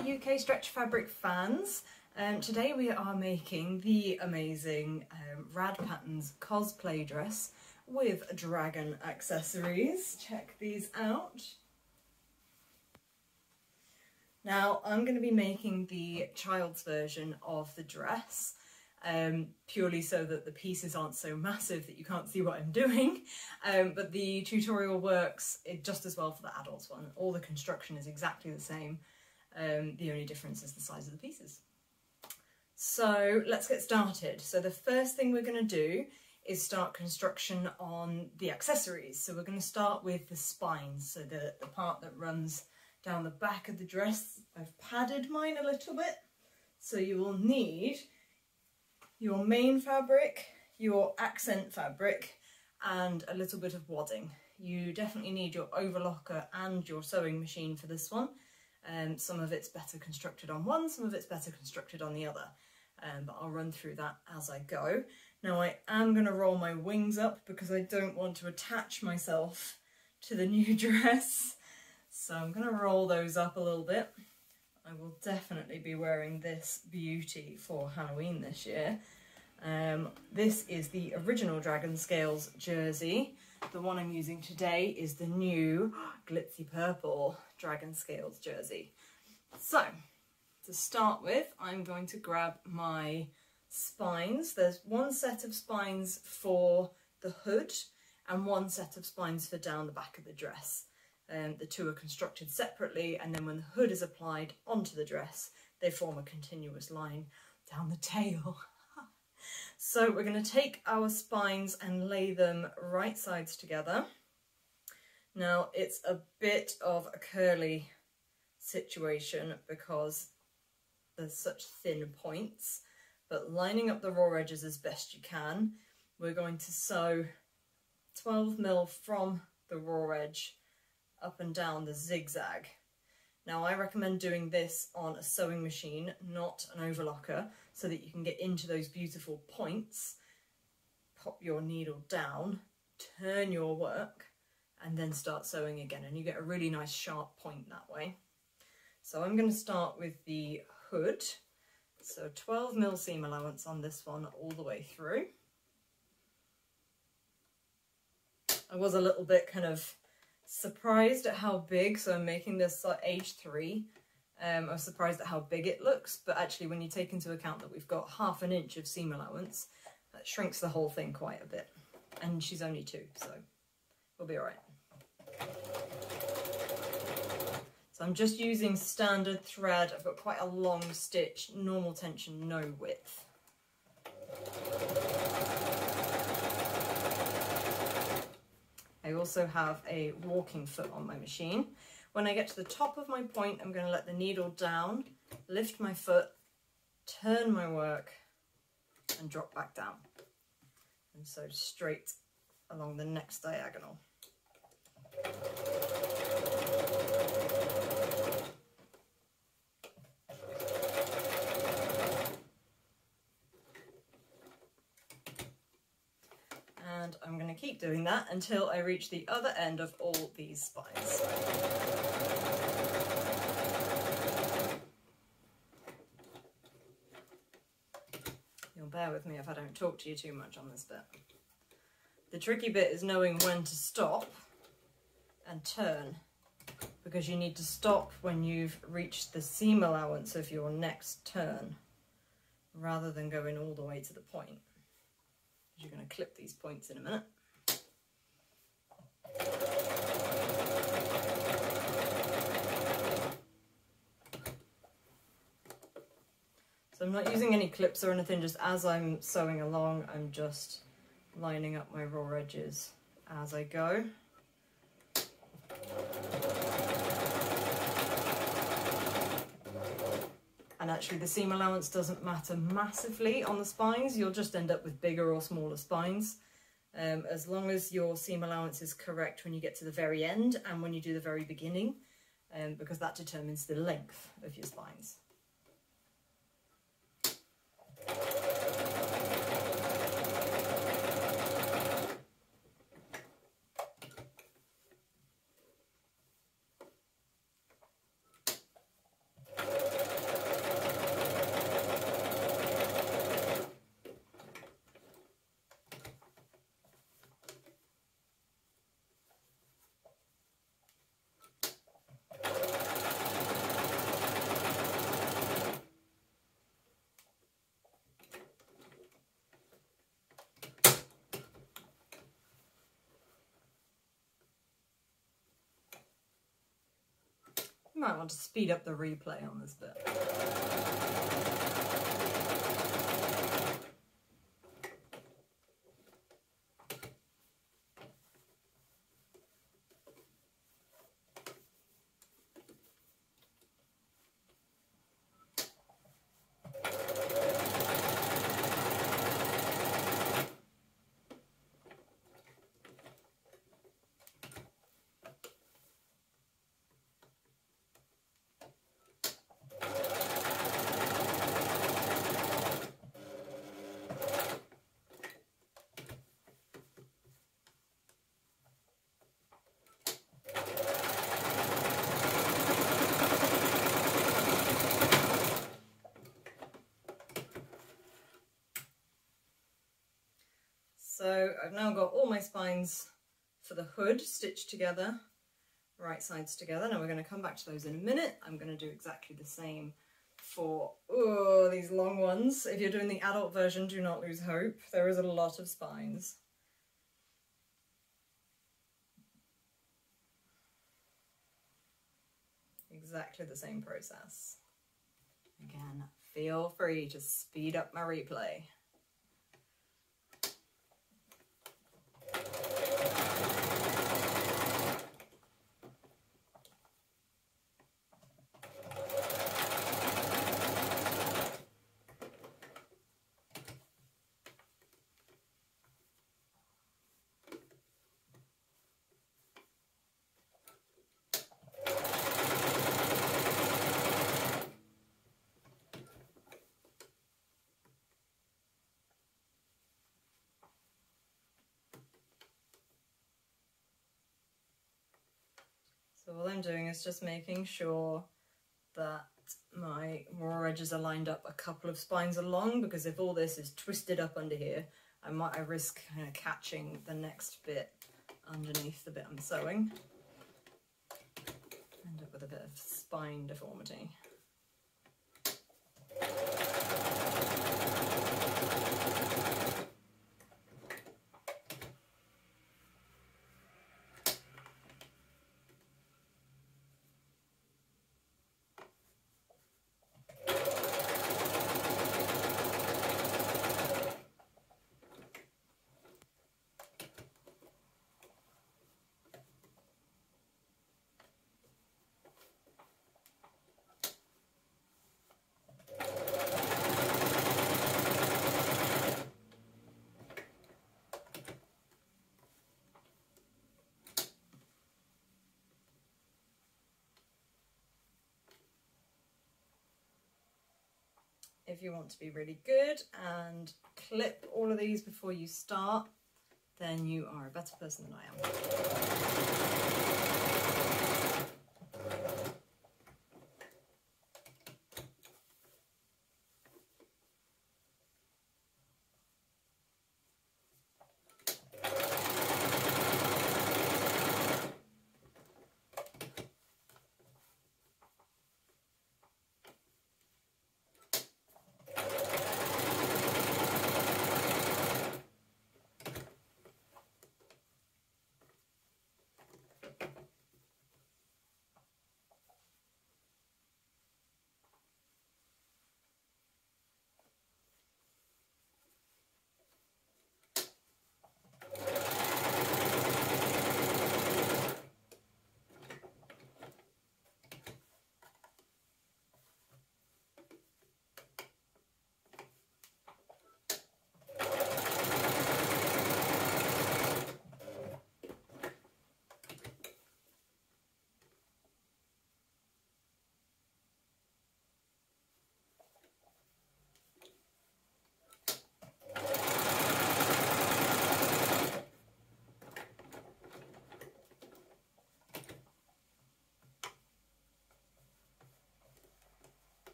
UK stretch fabric fans. Today we are making the amazing RAD Patterns cosplay dress with dragon accessories. Check these out. Now I'm going to be making the child's version of the dress, purely so that the pieces aren't so massive that you can't see what I'm doing, but the tutorial works just as well for the adults one. All the construction is exactly the same, the only difference is the size of the pieces. So let's get started. So the first thing we're going to do is start construction on the accessories. So we're going to start with the spines, so the part that runs down the back of the dress. I've padded mine a little bit, so you will need your main fabric, your accent fabric, and a little bit of wadding. You definitely need your overlocker and your sewing machine for this one. Some of it's better constructed on one, some of it's better constructed on the other, but I'll run through that as I go. Now I am going to roll my wings up because I don't want to attach myself to the new dress, so I'm going to roll those up a little bit. I will definitely be wearing this beauty for Halloween this year. This is the original Dragon Scales jersey. The one I'm using today is the new glitzy purple Dragon Scales jersey. So, to start with, I'm going to grab my spines. There's one set of spines for the hood and one set of spines for down the back of the dress. The two are constructed separately, and then when the hood is applied onto the dress, they form a continuous line down the tail. So we're going to take our spines and lay them right sides together. Now it's a bit of a curly situation because there's such thin points, but lining up the raw edges as best you can, we're going to sew 12mm from the raw edge up and down the zigzag. Now I recommend doing this on a sewing machine, not an overlocker, so that you can get into those beautiful points, pop your needle down, turn your work, and then start sewing again, and you get a really nice sharp point that way. So I'm going to start with the hood, so 12mm seam allowance on this one all the way through. I was a little bit kind of surprised at how big, so I'm making this age 3. I was surprised at how big it looks, but actually when you take into account that we've got ½ an inch of seam allowance, that shrinks the whole thing quite a bit. And she's only 2, so we'll be alright. So I'm just using standard thread. I've got quite a long stitch, normal tension, no width. I also have a walking foot on my machine. When I get to the top of my point, I'm going to let the needle down, lift my foot, turn my work, and drop back down. And so straight along the next diagonal. And I'm going to keep doing that until I reach the other end of all these spines. You'll bear with me if I don't talk to you too much on this bit. The tricky bit is knowing when to stop and turn, because you need to stop when you've reached the seam allowance of your next turn, rather than going all the way to the point. You're going to clip these points in a minute. So I'm not using any clips or anything, just as I'm sewing along, I'm just lining up my raw edges as I go. And actually the seam allowance doesn't matter massively on the spines, you'll just end up with bigger or smaller spines. As long as your seam allowance is correct when you get to the very end and when you do the very beginning, because that determines the length of your spines. You might want to speed up the replay on this bit. So I've now got all my spines for the hood stitched together, right sides together. Now we're going to come back to those in a minute. I'm going to do exactly the same for these long ones. If you're doing the adult version, do not lose hope. There is a lot of spines. Exactly the same process. Again, feel free to speed up my replay. So all I'm doing is just making sure that my raw edges are lined up a couple of spines along, because if all this is twisted up under here, I risk kind of catching the next bit underneath the bit I'm sewing. End up with a bit of spine deformity. If you want to be really good and clip all of these before you start, then you are a better person than I am.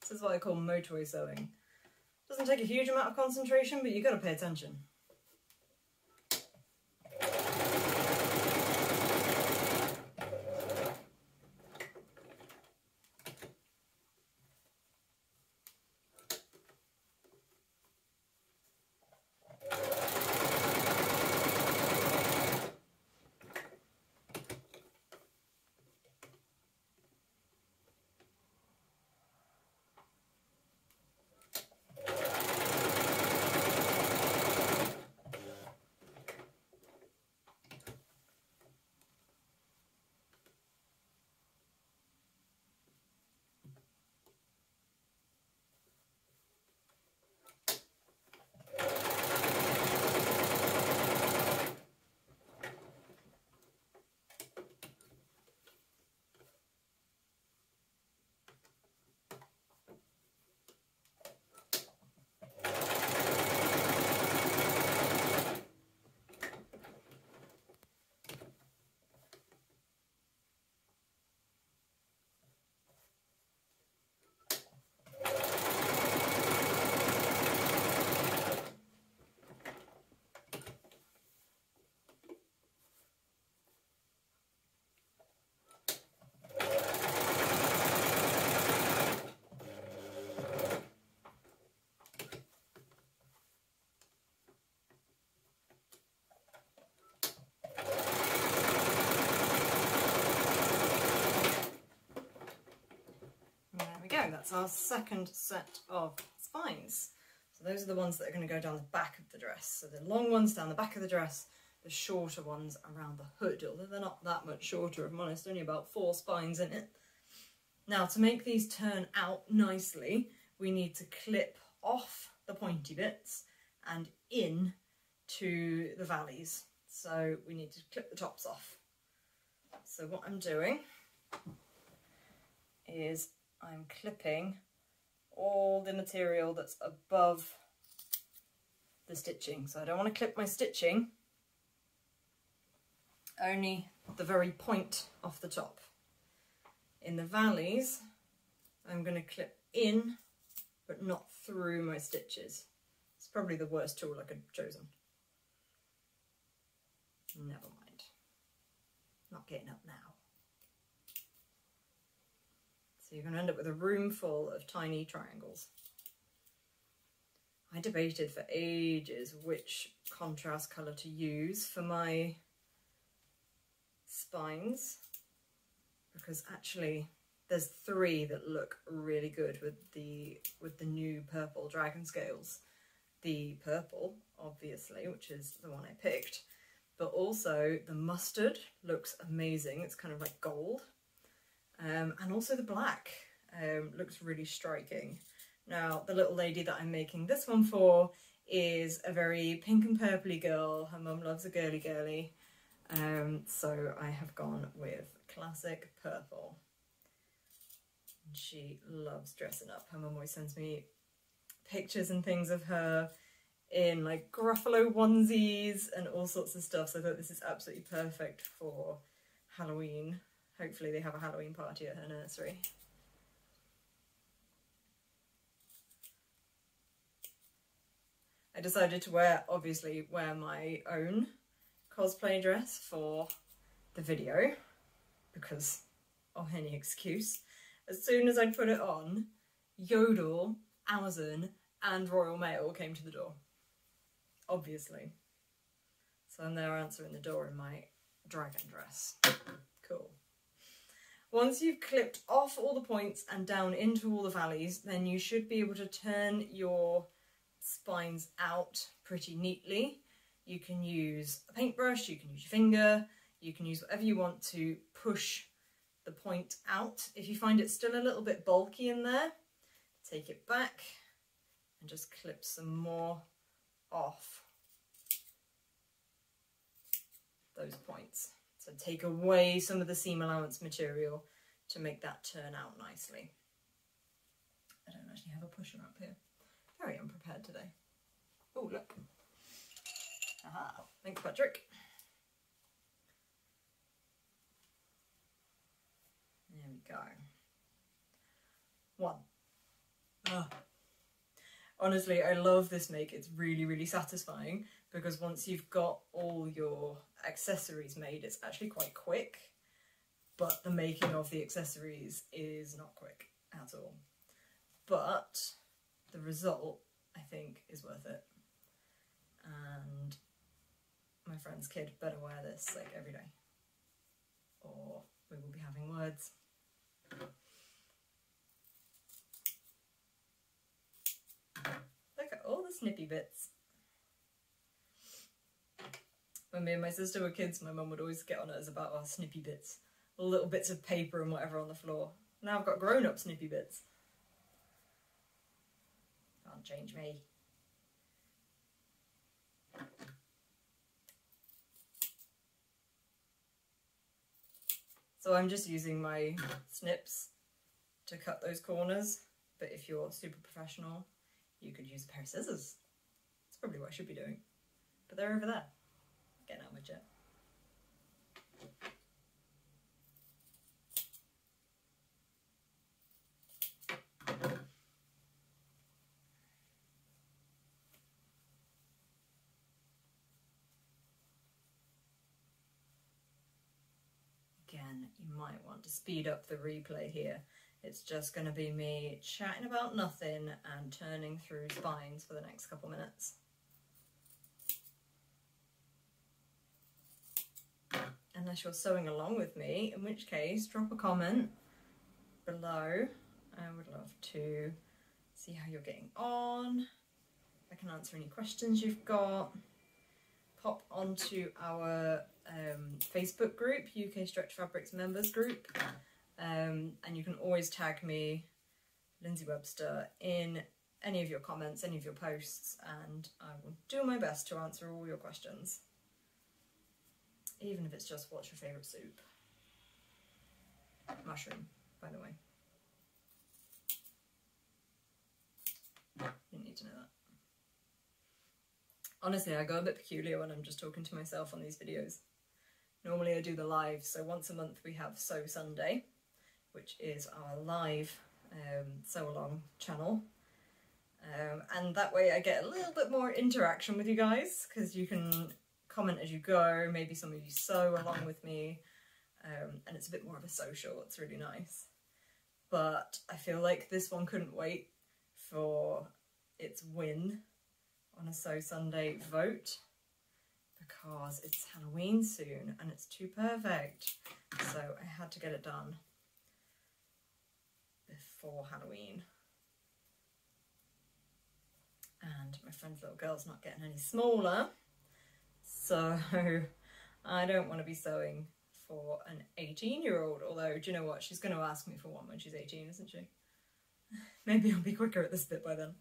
This is what I call motorway sewing. Doesn't take a huge amount of concentration, but you've got to pay attention. go, that's our second set of spines. So those are the ones that are going to go down the back of the dress. So the long ones down the back of the dress, the shorter ones around the hood, although they're not that much shorter, if I'm honest, only about 4 spines in it. Now, to make these turn out nicely, we need to clip off the pointy bits and in to the valleys. So we need to clip the tops off. So what I'm doing is I'm clipping all the material that's above the stitching. So I don't want to clip my stitching, only the very point off the top. In the valleys, I'm going to clip in, but not through my stitches. It's probably the worst tool I could have chosen. Never mind. Not getting up now. So you're going to end up with a room full of tiny triangles. I debated for ages which contrast colour to use for my spines, because actually there's 3 that look really good with the new purple dragon scales. The purple, obviously, which is the one I picked, but also the mustard looks amazing. It's kind of like gold. And also the black looks really striking. Now, the little lady that I'm making this one for is a very pink and purpley girl. Her mum loves a girly girly. So I have gone with classic purple. She loves dressing up. Her mum always sends me pictures and things of her in like Gruffalo onesies and all sorts of stuff. So I thought this is absolutely perfect for Halloween. Hopefully they have a Halloween party at her nursery. I decided to obviously wear my own cosplay dress for the video because of any excuse. As soon as I put it on, Yodel, Amazon and Royal Mail came to the door. Obviously. So I'm there answering the door in my dragon dress. Cool. Once you've clipped off all the points and down into all the valleys, then you should be able to turn your spines out pretty neatly. You can use a paintbrush, you can use your finger, you can use whatever you want to push the point out. If you find it still a little bit bulky in there, take it back and just clip some more off those points. So take away some of the seam allowance material to make that turn out nicely. I don't actually have a pusher up here. Very unprepared today. Oh, look. Aha. Thanks, Patrick. There we go. 1. Oh. Honestly, I love this make. It's really, really satisfying because once you've got all your accessories made, it's actually quite quick, but the making of the accessories is not quick at all. But the result, I think, is worth it. And my friend's kid better wear this like every day, or we will be having words. Look at all the snippy bits. When me and my sister were kids, my mum would always get on us about our snippy bits, all little bits of paper and whatever on the floor. Now I've got grown-up snippy bits. Can't change me. So I'm just using my snips to cut those corners, but if you're super professional, you could use a pair of scissors. That's probably what I should be doing. But they're over there. Getting out of my jet. Again, you might want to speed up the replay here. It's just going to be me chatting about nothing and turning through spines for the next couple minutes. Unless you're sewing along with me, in which case drop a comment below I would love to see how you're getting on. I can answer any questions you've got. Pop onto our Facebook group, UK Stretch Fabrics members group, and you can always tag me, Lindsey Webster, in any of your comments, any of your posts, and I will do my best to answer all your questions. Even if it's just, what's your favourite soup? Mushroom, by the way. Didn't need to know that. Honestly, I go a bit peculiar when I'm just talking to myself on these videos. Normally I do the live, so once a month we have Sew Sunday, which is our live sew along channel. And that way I get a little bit more interaction with you guys, because you can comment as you go, maybe some of you sew along with me, and it's a bit more of a social. It's really nice. But I feel like this one couldn't wait for its win on a Sew Sunday vote, because it's Halloween soon and it's too perfect, so I had to get it done before Halloween. And my friend's little girl's not getting any smaller, so I don't want to be sewing for an 18-year-old, although, do you know what, she's going to ask me for one when she's 18, isn't she? Maybe I'll be quicker at this bit by then.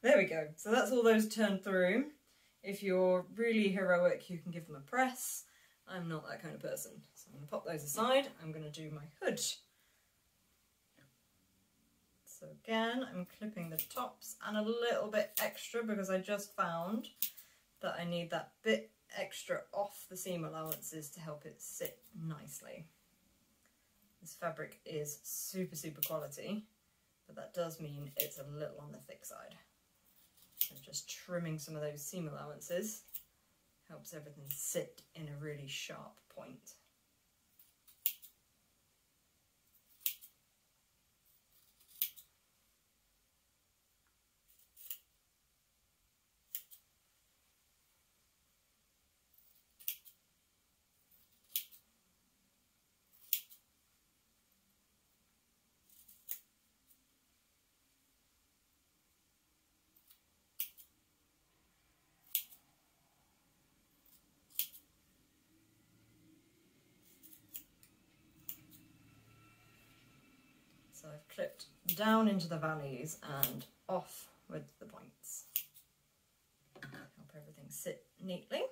There we go, so that's all those turned through. If you're really heroic, you can give them a press. I'm not that kind of person, so I'm going to pop those aside. I'm going to do my hood. So again, I'm clipping the tops and a little bit extra because I just found that I need that bit extra off the seam allowances to help it sit nicely. This fabric is super, super quality, but that does mean it's a little on the thick side. So just trimming some of those seam allowances helps everything sit in a really sharp point. So I've clipped down into the valleys and off with the points. Help everything sit neatly.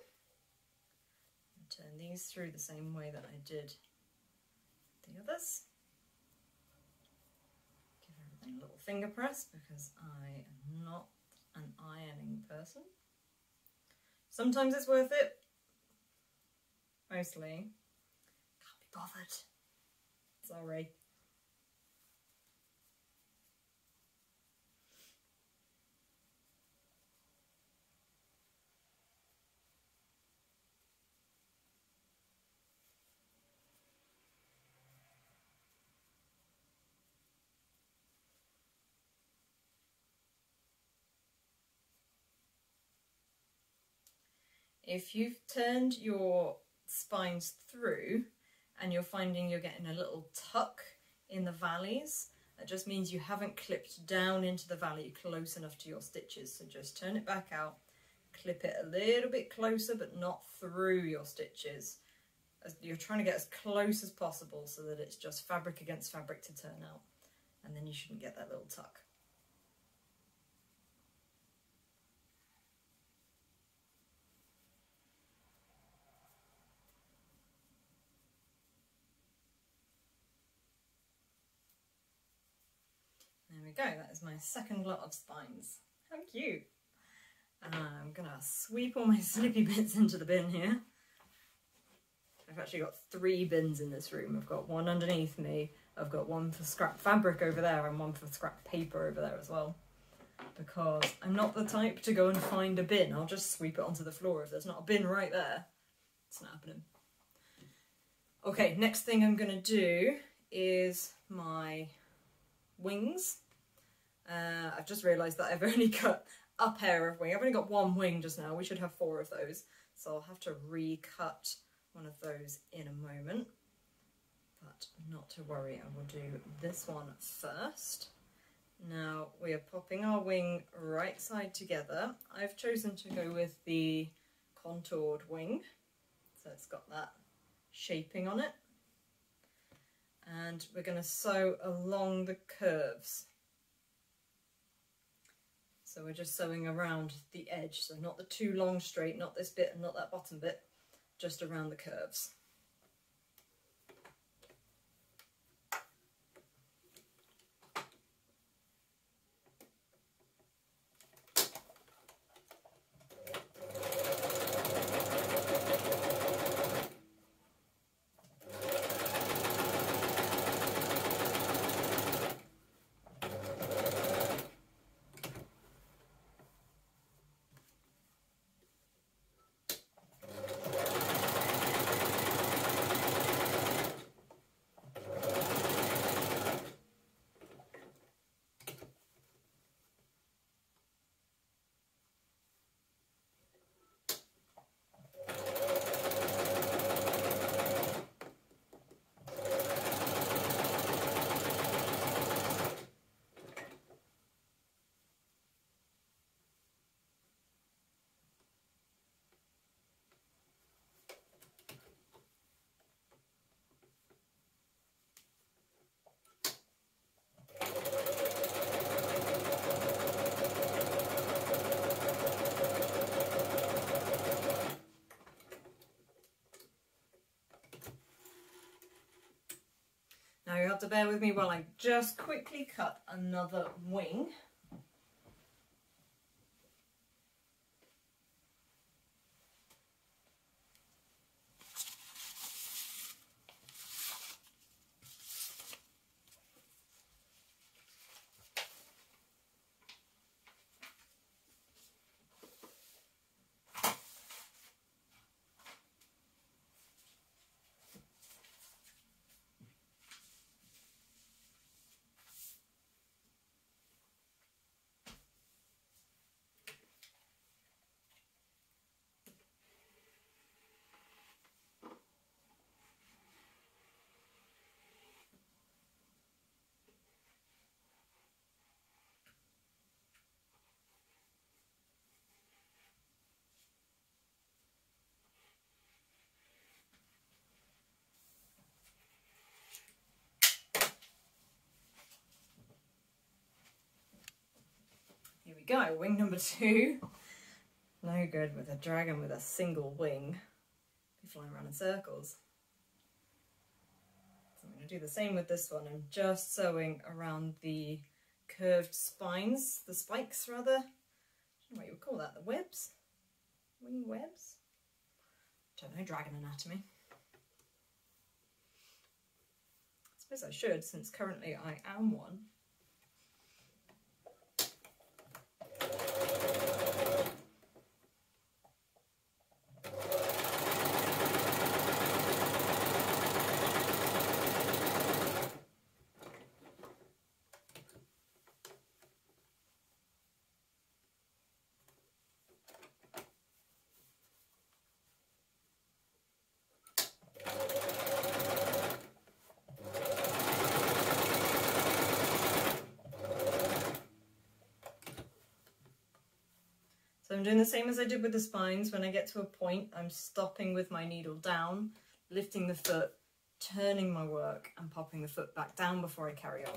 Turn these through the same way that I did the others. Give everything a little finger press because I am not an ironing person. Sometimes it's worth it. Mostly can't be bothered. Sorry. If you've turned your spines through and you're finding you're getting a little tuck in the valleys, that just means you haven't clipped down into the valley close enough to your stitches. So just turn it back out, clip it a little bit closer but not through your stitches. You're trying to get as close as possible so that it's just fabric against fabric to turn out, and then you shouldn't get that little tuck. There we go, that is my second lot of spines. How cute! I'm going to sweep all my slippy bits into the bin here. I've actually got 3 bins in this room. I've got one underneath me, I've got one for scrap fabric over there, and one for scrap paper over there as well. Because I'm not the type to go and find a bin, I'll just sweep it onto the floor. If there's not a bin right there, it's not happening. Okay, next thing I'm going to do is my wings. I've just realised that I've only cut a pair of wings. I've only got 1 wing just now. We should have 4 of those. So I'll have to recut one of those in a moment. But but not to worry, I will do this one first. Now we are popping our wing right side together. I've chosen to go with the contoured wing, so it's got that shaping on it. And we're going to sew along the curves. So we're just sewing around the edge, so not the too long straight, not this bit and not that bottom bit, just around the curves. Now you have to bear with me while I just quickly cut another wing. Here we go, wing number 2. No good with a dragon with a single wing. Be flying around in circles. So I'm going to do the same with this one. I'm just sewing around the curved spines, the spikes rather. I don't know what you would call that, the webs? Wing webs? Don't know, dragon anatomy. I suppose I should, since currently I am one. So I'm doing the same as I did with the spines. When I get to a point, I'm stopping with my needle down, lifting the foot, turning my work and popping the foot back down before I carry on.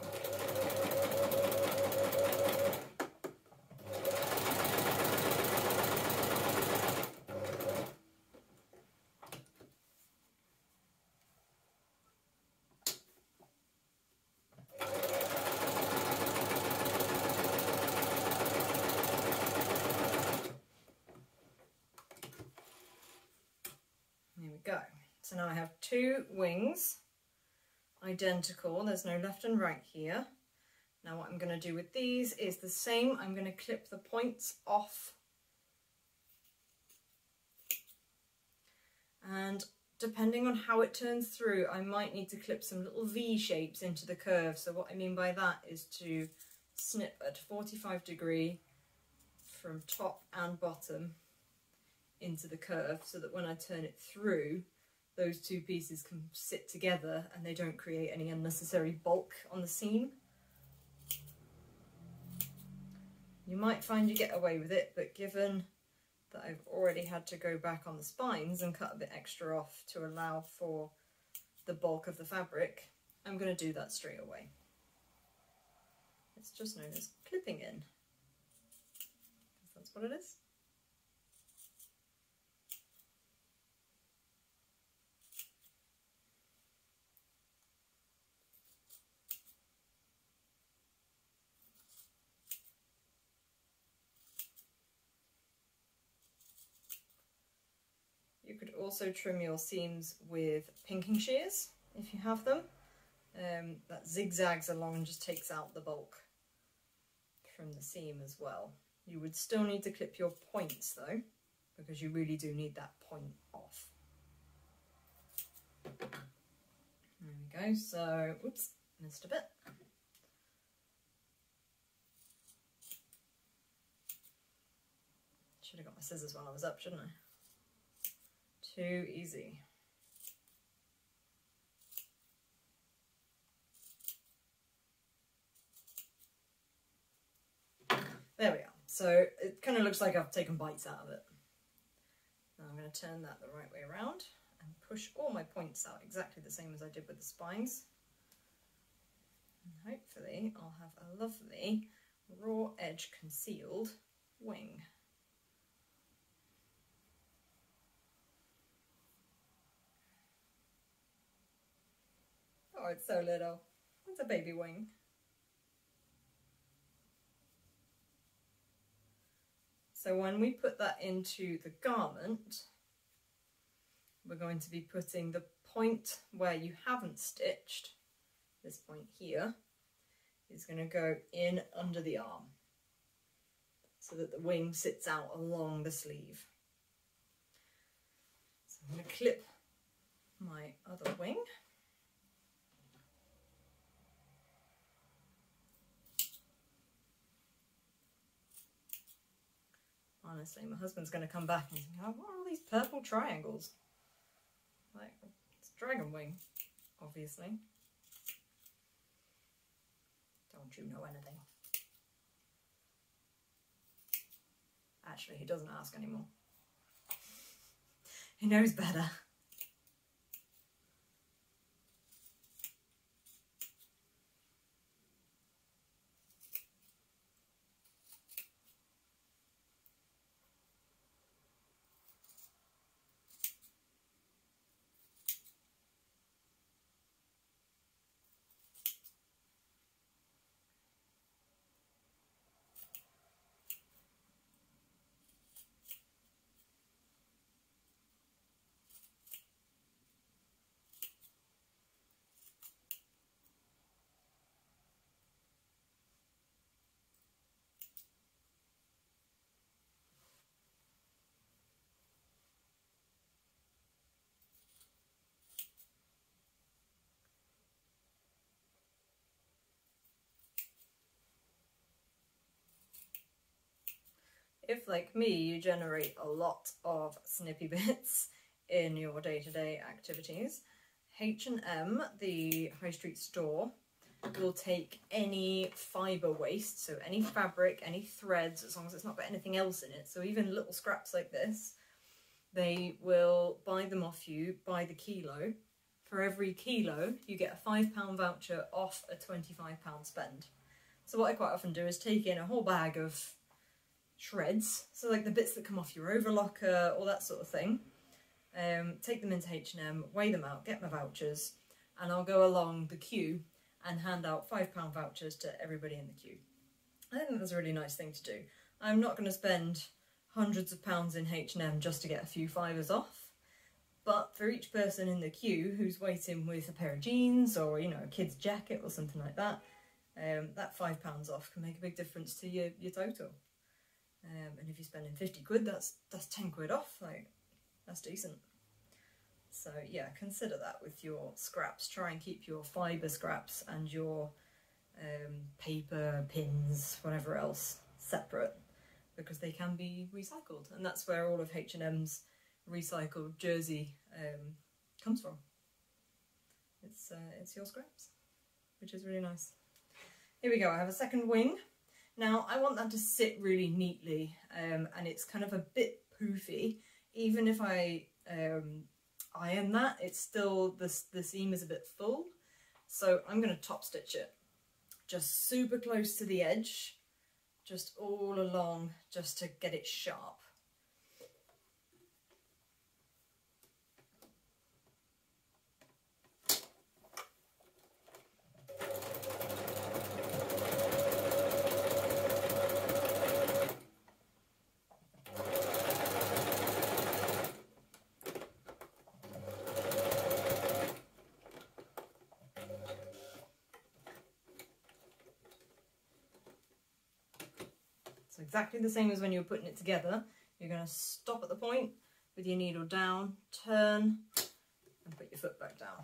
Go. So now I have 2 wings, identical, there's no left and right here. Now what I'm going to do with these is the same. I'm going to clip the points off, and depending on how it turns through, I might need to clip some little V shapes into the curve. So what I mean by that is to snip at 45 degree from top and bottom into the curve, so that when I turn it through, those two pieces can sit together and they don't create any unnecessary bulk on the seam. You might find you get away with it, but given that I've already had to go back on the spines and cut a bit extra off to allow for the bulk of the fabric, I'm going to do that straight away. It's just known as clipping in. That's what it is. You could also trim your seams with pinking shears if you have them. That zigzags along and just takes out the bulk from the seam as well. You would still need to clip your points though, because you really do need that point off. There we go, so, oops, missed a bit. Should have got my scissors while I was up, shouldn't I? Too easy. There we are. So it kind of looks like I've taken bites out of it. Now I'm going to turn that the right way around and push all my points out exactly the same as I did with the spines. And hopefully I'll have a lovely raw edge concealed wing. Oh, it's so little. It's a baby wing. So when we put that into the garment, we're going to be putting the point where you haven't stitched, this point here, is going to go in under the arm so that the wing sits out along the sleeve. So I'm going to clip my other wing. Honestly, my husband's going to come back and think, oh, what are all these purple triangles? Like, it's dragon wing, obviously. Don't you know anything? Actually, he doesn't ask anymore. He knows better. If, like me, you generate a lot of snippy bits in your day-to-day activities, H&M, the high street store, will take any fibre waste, so any fabric, any threads, as long as it's not got anything else in it, so even little scraps like this, they will buy them off you by the kilo. For every kilo, you get a £5 voucher off a £25 spend. So what I quite often do is take in a whole bag of shreds, so like the bits that come off your overlocker, all that sort of thing, take them into H&M, weigh them out, get my vouchers, and I'll go along the queue and hand out £5 vouchers to everybody in the queue. I think that's a really nice thing to do. I'm not going to spend hundreds of pounds in H&M just to get a few fivers off, but for each person in the queue who's waiting with a pair of jeans or, you know, a kid's jacket or something like that, that £5 off can make a big difference to your total. And if you're spending 50 quid, that's 10 quid off, like, that's decent. So yeah, consider that with your scraps. Try and keep your fibre scraps and your paper, pins, whatever else, separate, because they can be recycled. And that's where all of H&M's recycled jersey comes from. It's your scraps, which is really nice. Here we go, I have a second wing. Now I want that to sit really neatly, and it's kind of a bit poofy. Even if I iron that, it's still, the seam is a bit full. So I'm going to top stitch it just super close to the edge, just all along, just to get it sharp. Exactly the same as when you were putting it together. You're going to stop at the point with your needle down, turn, and put your foot back down.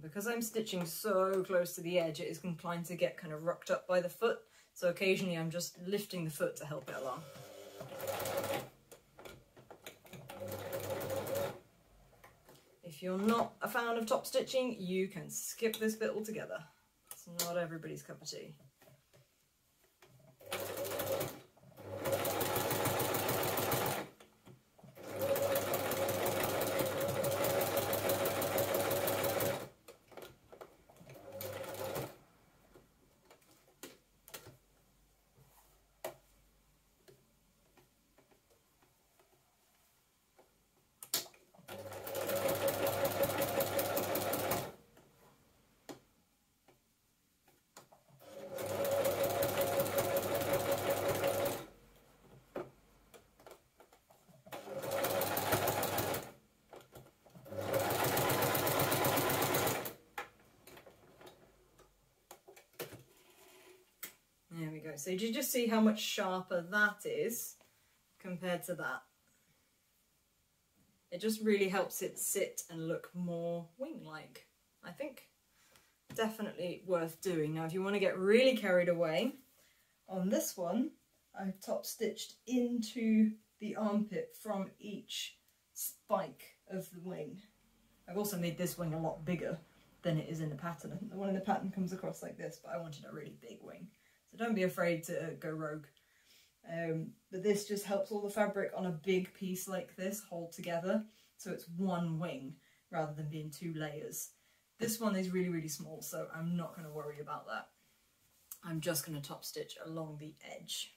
Because I'm stitching so close to the edge, it is inclined to get kind of rocked up by the foot, so occasionally I'm just lifting the foot to help it along. If you're not a fan of top stitching, you can skip this bit altogether. It's not everybody's cup of tea. There we go. So did you just see how much sharper that is compared to that? It just really helps it sit and look more wing-like, I think. Definitely worth doing. Now if you want to get really carried away, on this one I've top stitched into the armpit from each spike of the wing. I've also made this wing a lot bigger than it is in the pattern. I think the one in the pattern comes across like this, but I wanted a really big wing. So don't be afraid to go rogue. But this just helps all the fabric on a big piece like this hold together, so it's one wing rather than being two layers. This one is really, really small, so I'm not going to worry about that. I'm just going to top stitch along the edge.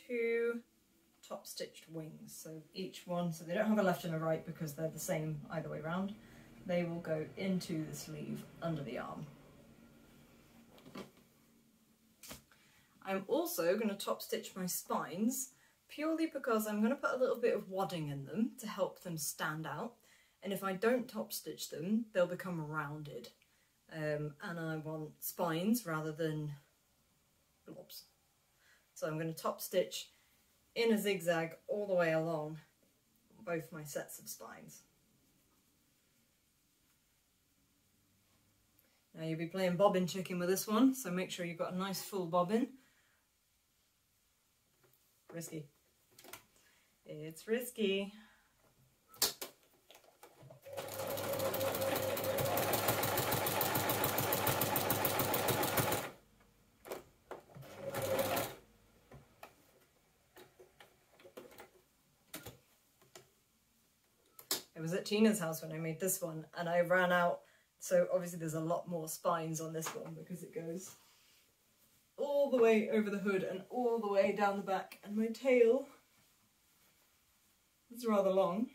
Two top stitched wings, so each one, so they don't have a left and a right because they're the same either way around. They will go into the sleeve under the arm. I'm also going to top stitch my spines, purely because I'm going to put a little bit of wadding in them to help them stand out. And if I don't top stitch them, they'll become rounded. And I want spines rather than blobs. So I'm going to top stitch in a zigzag all the way along both my sets of spines. Now you'll be playing bobbin chicken with this one, so make sure you've got a nice full bobbin. Risky. It's risky. I was at Tina's house when I made this one and I ran out, so obviously there's a lot more spines on this one because it goes all the way over the hood and all the way down the back, and my tail is rather long,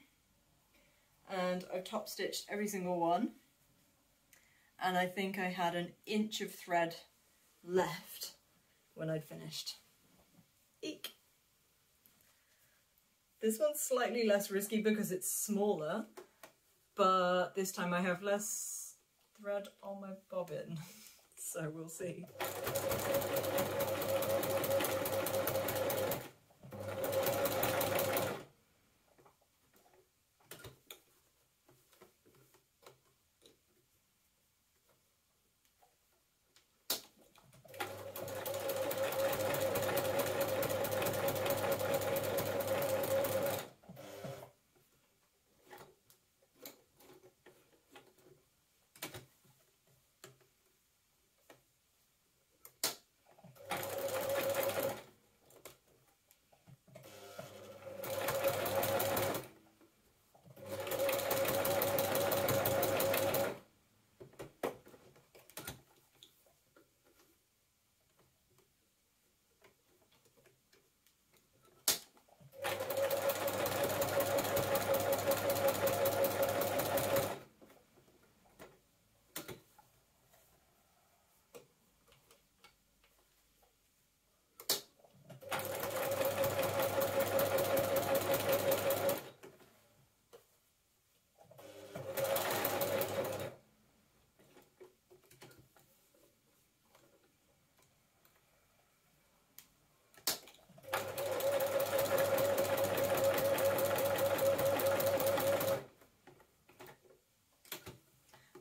and I've top stitched every single one, and I think I had an inch of thread left when I'd finished. Eek! This one's slightly less risky because it's smaller, but this time I have less thread on my bobbin, so we'll see.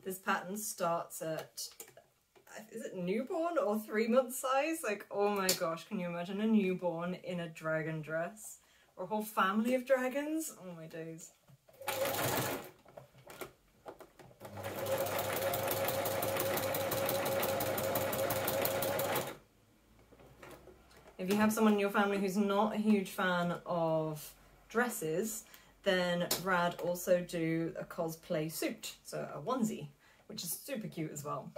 This pattern starts at, is it newborn or 3 month size? Like, oh my gosh, can you imagine a newborn in a dragon dress? Or a whole family of dragons? Oh my days. If you have someone in your family who's not a huge fan of dresses, then RAD also do a cosplay suit, so a onesie, which is super cute as well.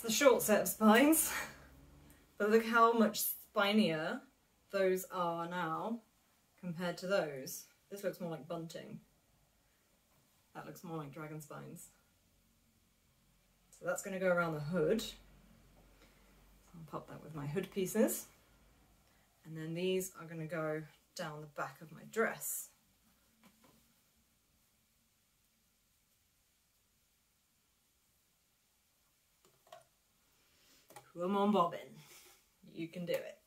The short set of spines, but look how much spinier those are now compared to those. This looks more like bunting. That looks more like dragon spines. So that's going to go around the hood. So I'll pop that with my hood pieces, and then these are going to go down the back of my dress. Come on, bobbin. You can do it.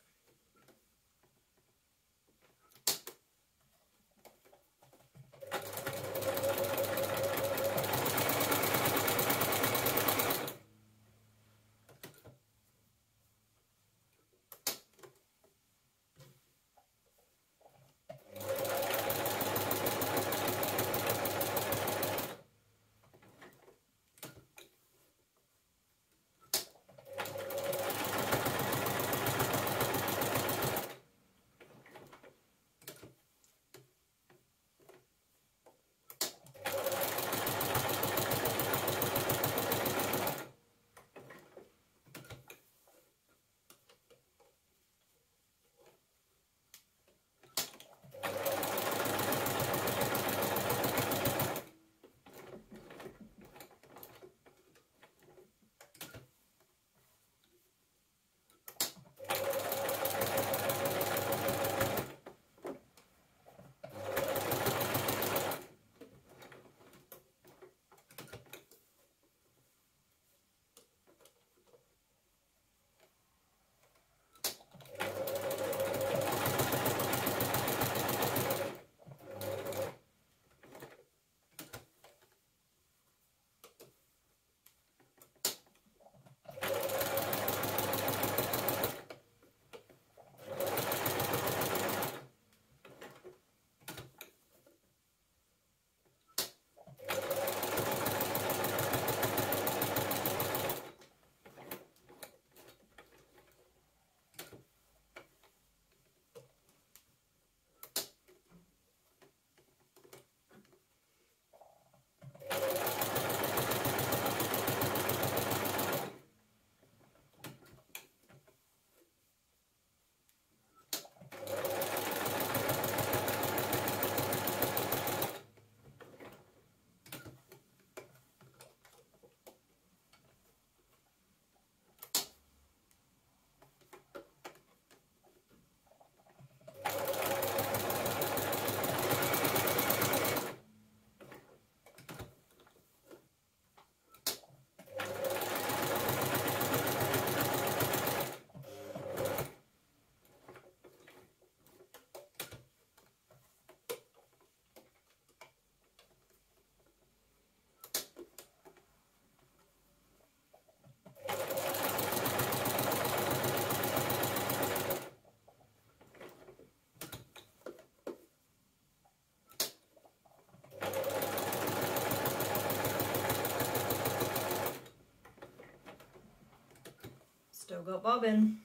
got bobbin.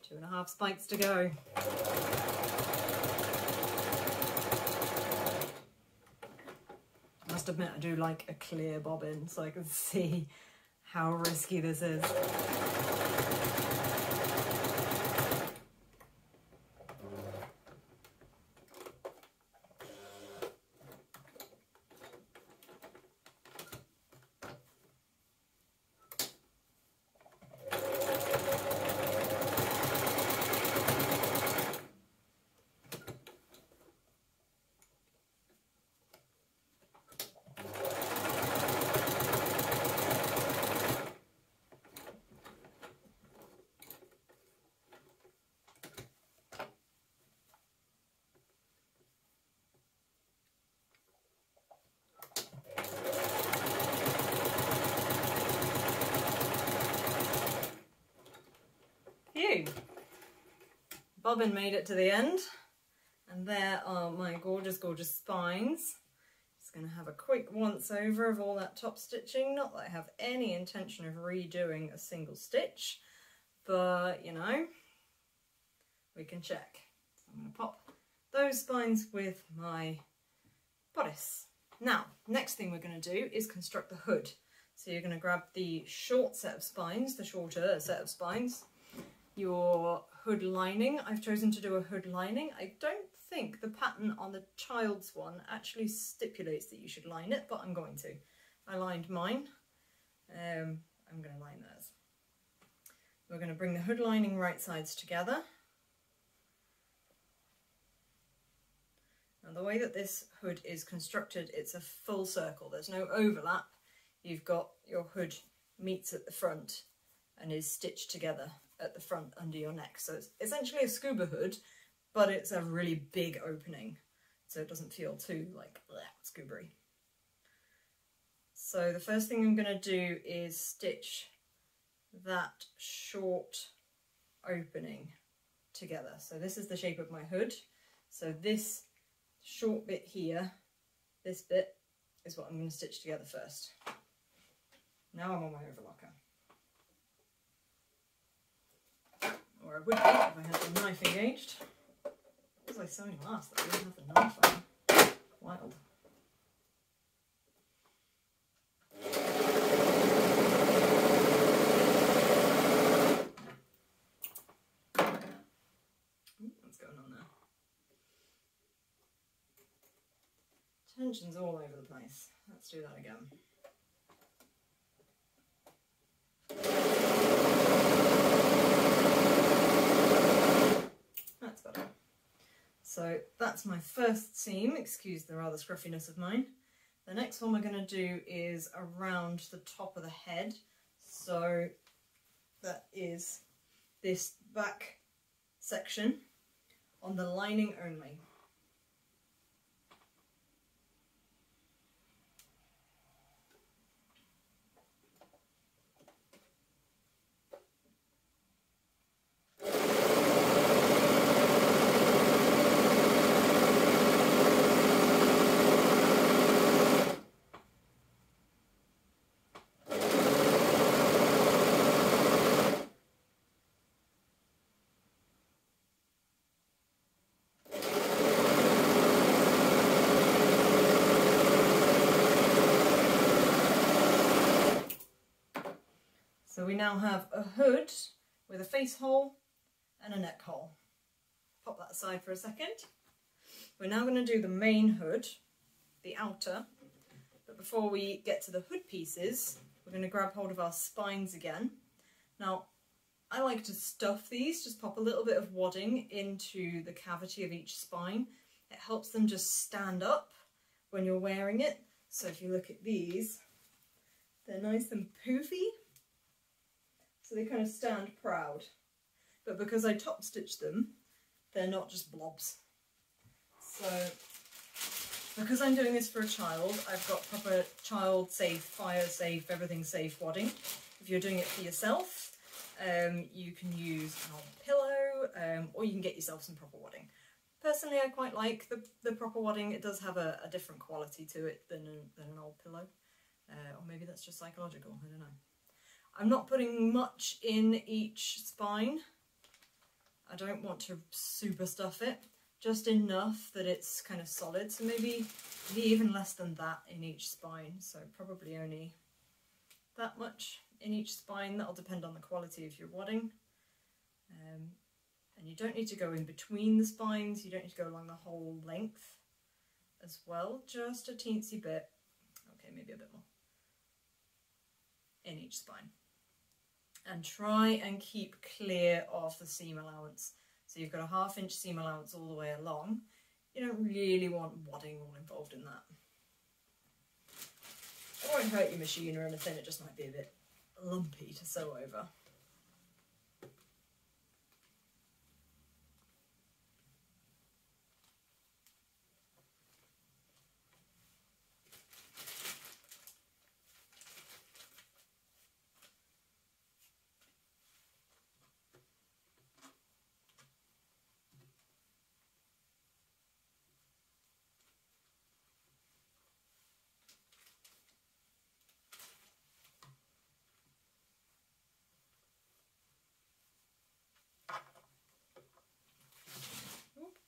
2.5 spikes to go. I must admit I do like a clear bobbin so I can see how risky this is. Phew! Bobbin made it to the end, and there are my gorgeous, gorgeous spines. Just going to have a quick once over of all that top stitching. Not that I have any intention of redoing a single stitch, but you know, we can check. So I'm going to pop those spines with my bodice. Now, next thing we're going to do is construct the hood. So you're going to grab the short set of spines, the shorter set of spines, your hood lining. I've chosen to do a hood lining. I don't think the pattern on the child's one actually stipulates that you should line it, but I'm going to. I lined mine. I'm going to line theirs. We're going to bring the hood lining right sides together. Now the way that this hood is constructed, it's a full circle. There's no overlap. You've got your hood meets at the front and is stitched together at the front under your neck. So it's essentially a scuba hood, but it's a really big opening, so it doesn't feel too like scuba-y. So the first thing I'm going to do is stitch that short opening together. So this is the shape of my hood. So this short bit here, this bit, is what I'm going to stitch together first. Now I'm on my overlocker. Or I would be if I had the knife engaged. What was I sewing last that I didn't have the knife on? Wild. What's going on there? Tension's all over the place. Let's do that again. That's better. So that's my first seam, excuse the rather scruffiness of mine. The next one we're going to do is around the top of the head. So that is this back section on the lining only. So we now have a hood with a face hole and a neck hole. Pop that aside for a second. We're now going to do the main hood, the outer, but before we get to the hood pieces, we're going to grab hold of our spines again. Now, I like to stuff these, just pop a little bit of wadding into the cavity of each spine. It helps them just stand up when you're wearing it. So if you look at these, they're nice and poofy. So they kind of stand proud. But because I top stitched them, they're not just blobs. So because I'm doing this for a child, I've got proper child safe, fire safe, everything safe wadding. If you're doing it for yourself, you can use an old pillow, or you can get yourself some proper wadding. Personally, I quite like the proper wadding. It does have a different quality to it than an old pillow. Or maybe that's just psychological, I don't know. I'm not putting much in each spine. I don't want to super stuff it, just enough that it's kind of solid. So maybe even less than that in each spine. So probably only that much in each spine. That'll depend on the quality of your wadding. And you don't need to go in between the spines. You don't need to go along the whole length as well. Just a teensy bit. Okay, maybe a bit more in each spine. And try and keep clear of the seam allowance. So you've got a 1/2 inch seam allowance all the way along. You don't really want wadding all involved in that. It won't hurt your machine or anything, it just might be a bit lumpy to sew over.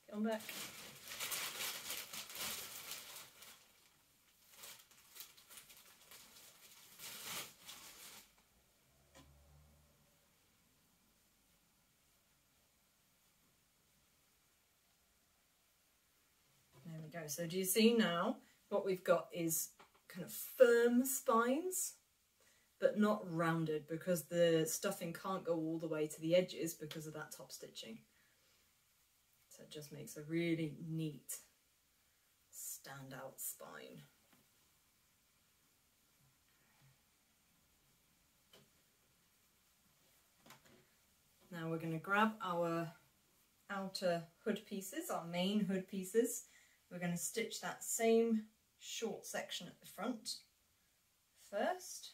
Come back. There we go. So do you see now what we've got is kind of firm spines, but not rounded, because the stuffing can't go all the way to the edges because of that top stitching. So it just makes a really neat standout spine. Now we're going to grab our outer hood pieces, our main hood pieces. We're going to stitch that same short section at the front first.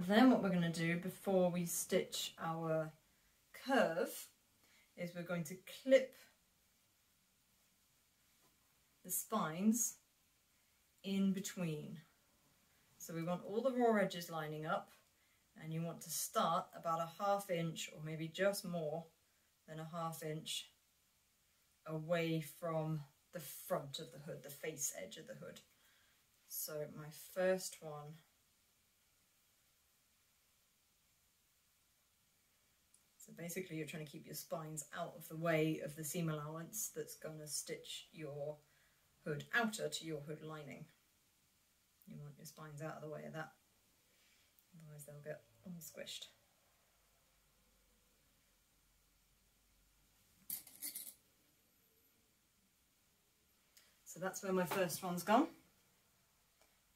Then what we're going to do before we stitch our curve is we're going to clip the spines in between. So we want all the raw edges lining up, and you want to start about a 1/2 inch or maybe just more than a 1/2 inch away from the front of the hood, the face edge of the hood. So my first one, so basically you're trying to keep your spines out of the way of the seam allowance that's going to stitch your hood outer to your hood lining. You want your spines out of the way of that, otherwise they'll get all squished. So that's where my first one's gone,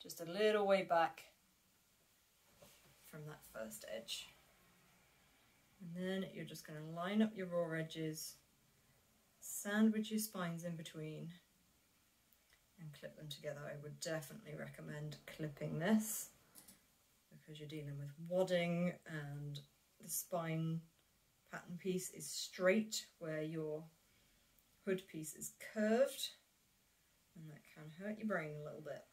just a little way back from that first edge. And then you're just going to line up your raw edges, sandwich your spines in between, and clip them together. I would definitely recommend clipping this because you're dealing with wadding and the spine pattern piece is straight where your hood piece is curved, and that can hurt your brain a little bit.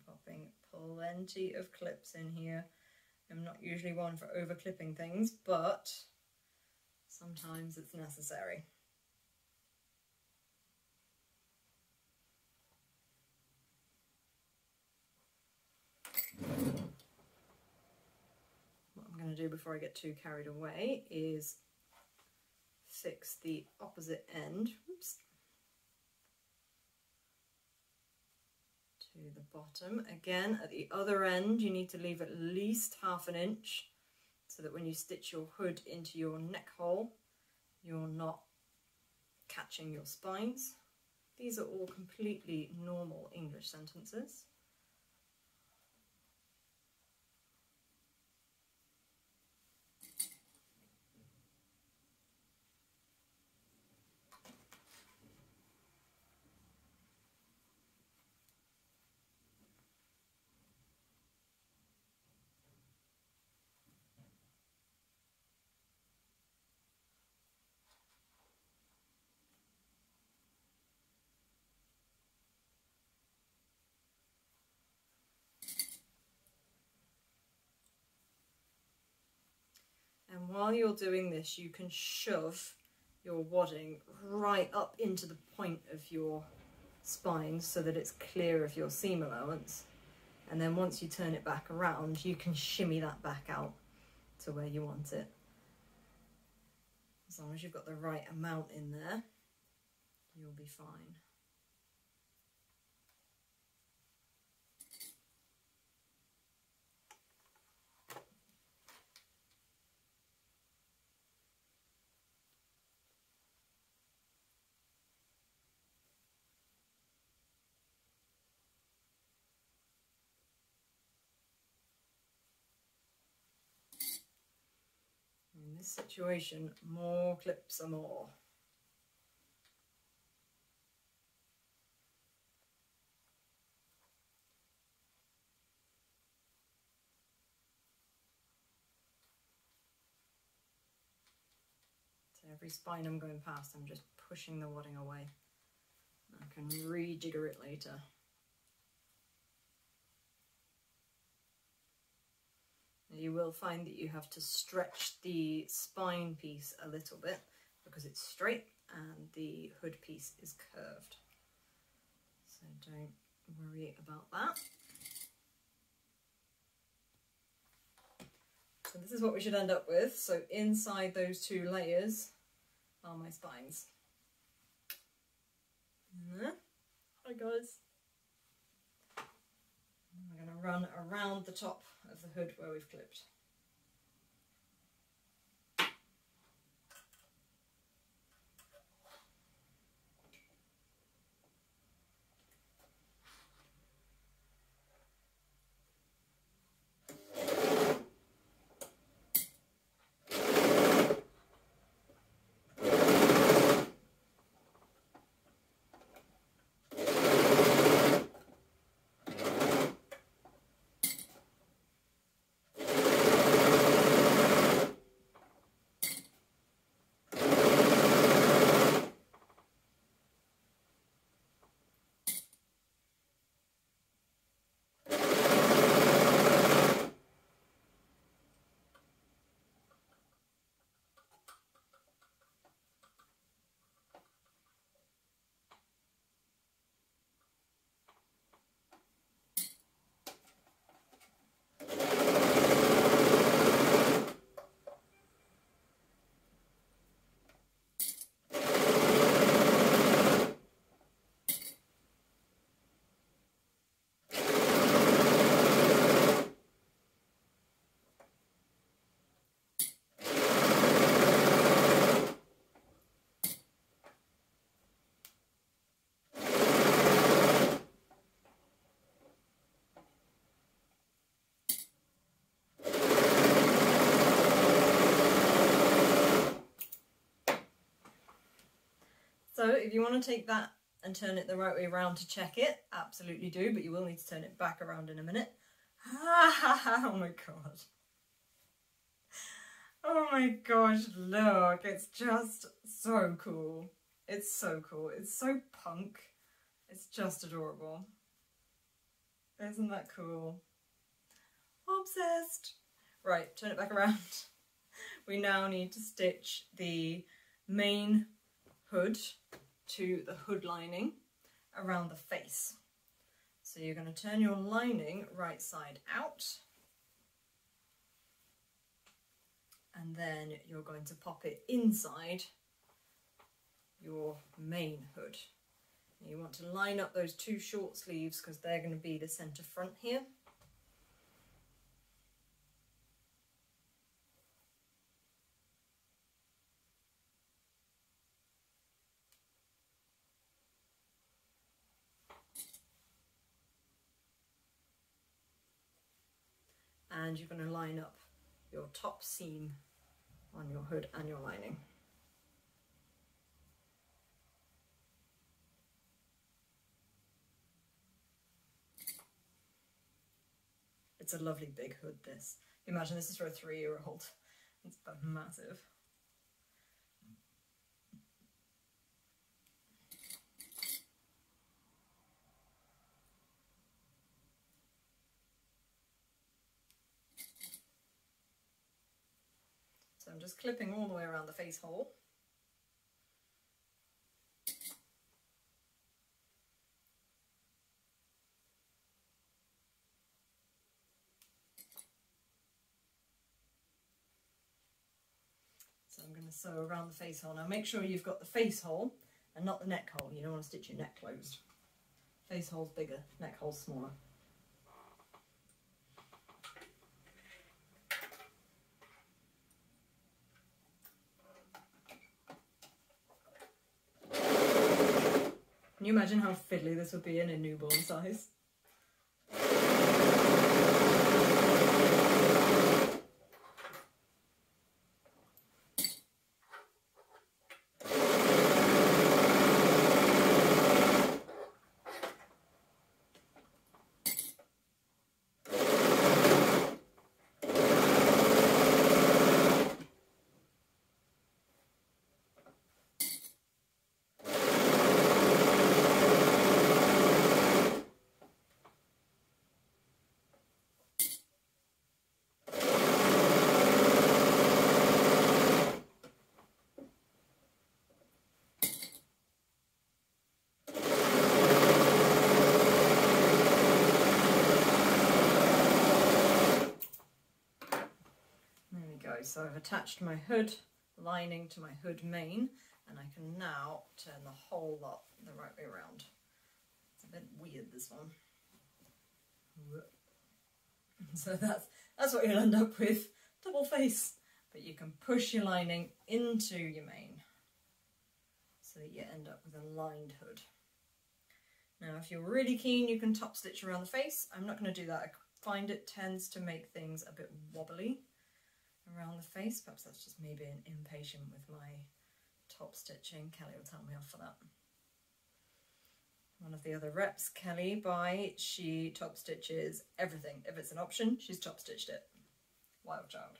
Popping plenty of clips in here. I'm not usually one for over clipping things, but sometimes it's necessary. What I'm going to do before I get too carried away is fix the opposite end. Oops. To the bottom. Again, at the other end you need to leave at least 1/2 inch so that when you stitch your hood into your neck hole you're not catching your spines. These are all completely normal English sentences. And while you're doing this, you can shove your wadding right up into the point of your spine so that it's clear of your seam allowance. And then once you turn it back around, you can shimmy that back out to where you want it. As long as you've got the right amount in there, you'll be fine. In this situation, more clips are more. So every spine I'm going past, I'm just pushing the wadding away. I can rejigger it later. You will find that you have to stretch the spine piece a little bit because it's straight and the hood piece is curved. So don't worry about that. So this is what we should end up with. So inside those two layers are my spines. Hi guys. We're going to run around the top of the hood where we've clipped. So if you want to take that and turn it the right way around to check it, absolutely do, but you will need to turn it back around in a minute. Oh my god. Oh my gosh, look, it's just so cool. It's so cool. It's so punk. It's just adorable. Isn't that cool? Obsessed. Right, turn it back around. We now need to stitch the main hood to the hood lining around the face. So you're going to turn your lining right side out, and then you're going to pop it inside your main hood. You want to line up those two short sleeves because they're going to be the centre front here. And you're going to line up your top seam on your hood and your lining. It's a lovely big hood, this. Imagine this is for a 3-year-old. It's massive. So I'm just clipping all the way around the face hole. So I'm going to sew around the face hole. Now make sure you've got the face hole and not the neck hole. You don't want to stitch your neck closed. Face hole's bigger, neck hole's smaller. Can you imagine how fiddly this would be in a newborn size? So I've attached my hood lining to my hood main, and I can now turn the whole lot the right way around. It's a bit weird, this one. So that's what you'll end up with, double face. But you can push your lining into your main so that you end up with a lined hood. Now if you're really keen, you can top stitch around the face. I'm not going to do that. I find it tends to make things a bit wobbly around the face. Perhaps that's just me being impatient with my top stitching. Kelly will tell me off for that. One of the other reps, Kelly, she top stitches everything. If it's an option, she's top stitched it. Wild child.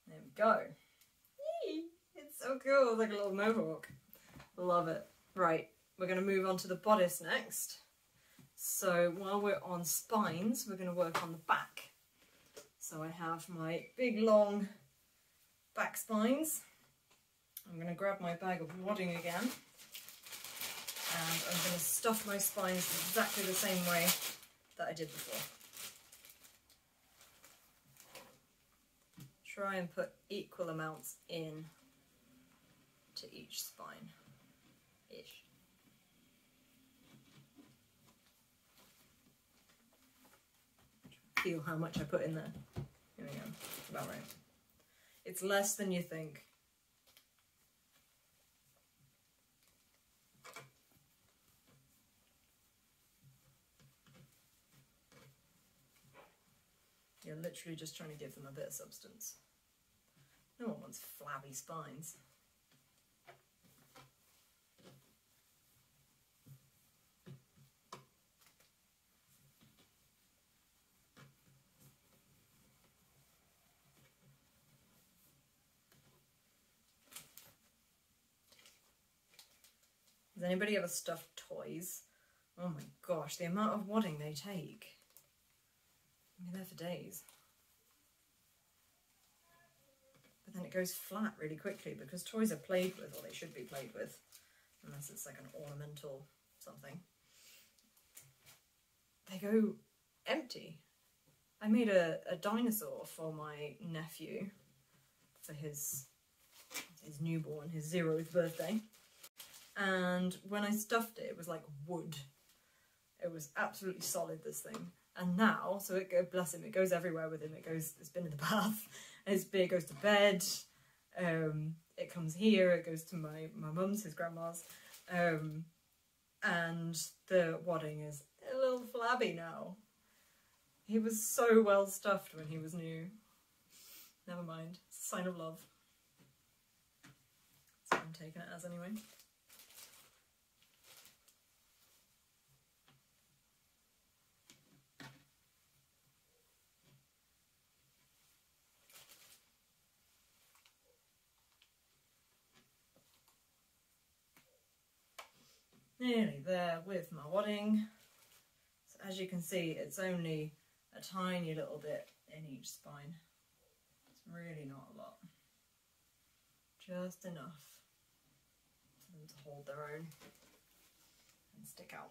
There we go. Yee! It's so cool, it's like a little mohawk. Love it. Right, we're going to move on to the bodice next. So while we're on spines, we're going to work on the back. So I have my big long back spines. I'm going to grab my bag of wadding again, and I'm going to stuff my spines exactly the same way that I did before. Try and put equal amounts in to each spine-ish. Feel how much I put in there. Here we go, about right. It's less than you think. You're literally just trying to give them a bit of substance. No one wants flabby spines. Has anybody ever stuffed toys? Oh my gosh, the amount of wadding they take. You're there for days. But then it goes flat really quickly because toys are played with, or they should be played with, unless it's like an ornamental something. They go empty. I made a dinosaur for my nephew for his newborn, his 0th birthday. And when I stuffed it, it was like wood. It was absolutely solid, this thing. And now, so bless him, it goes everywhere with him. It's been in the bath, it's big, it goes to bed, it comes here, it goes to my mum's, his grandma's, and the wadding is a little flabby now. He was so well stuffed when he was new. Never mind, it's a sign of love. That's what I'm taking it as anyway. Nearly there with my wadding. So as you can see, it's only a tiny little bit in each spine. It's really not a lot. just enough for them to hold their own and stick out.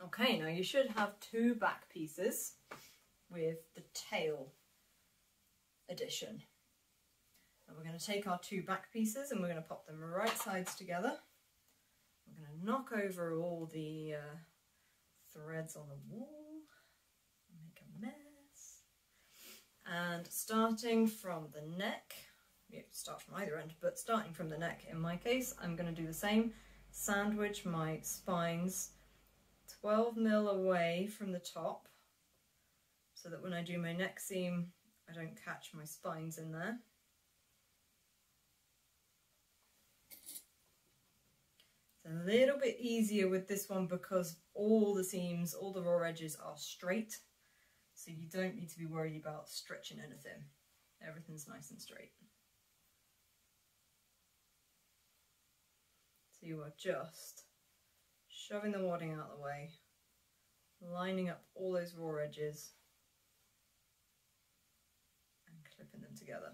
Okay, now you should have 2 back pieces with the tail addition. And we're going to take our 2 back pieces and we're going to pop them right sides together. We're going to knock over all the threads on the wall and make a mess. And starting from the neck, you start from either end, but starting from the neck in my case, I'm going to do the same. Sandwich my spines 12mm away from the top so that when I do my neck seam I don't catch my spines in there. It's a little bit easier with this one because all the seams, all the raw edges are straight, so you don't need to be worried about stretching anything. Everything's nice and straight. So you are just shoving the wadding out of the way, lining up all those raw edges and clipping them together.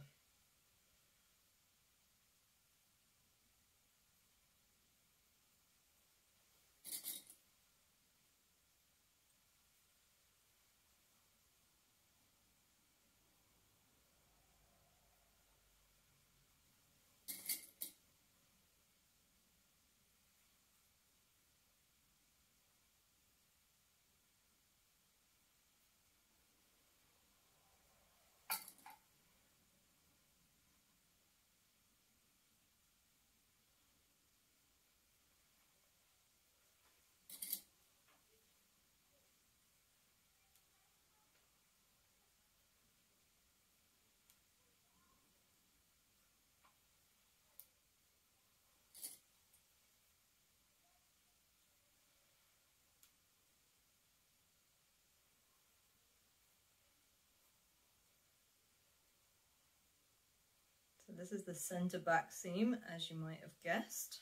So this is the centre back seam, as you might have guessed.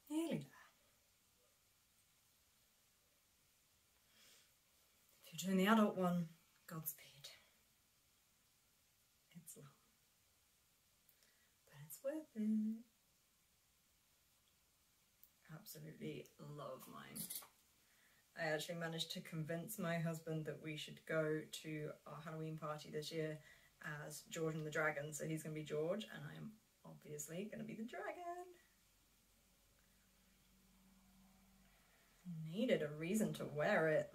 Nearly there. If you're doing the adult one, Godspeed. It's long, but it's worth it. Absolutely love mine. I actually managed to convince my husband that we should go to our Halloween party this year as George and the Dragon, so he's going to be George and I am obviously going to be the dragon. Needed a reason to wear it.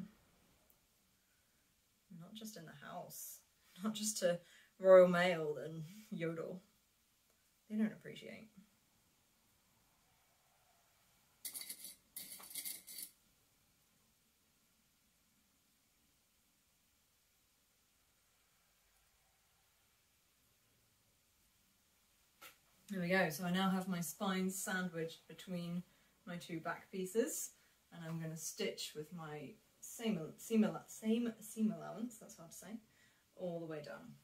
Not just in the house. Not just to Royal Mail and yodel. They don't appreciate. There we go. So I now have my spines sandwiched between my 2 back pieces. And I'm going to stitch with my same seam allowance, that's hard to say, all the way down.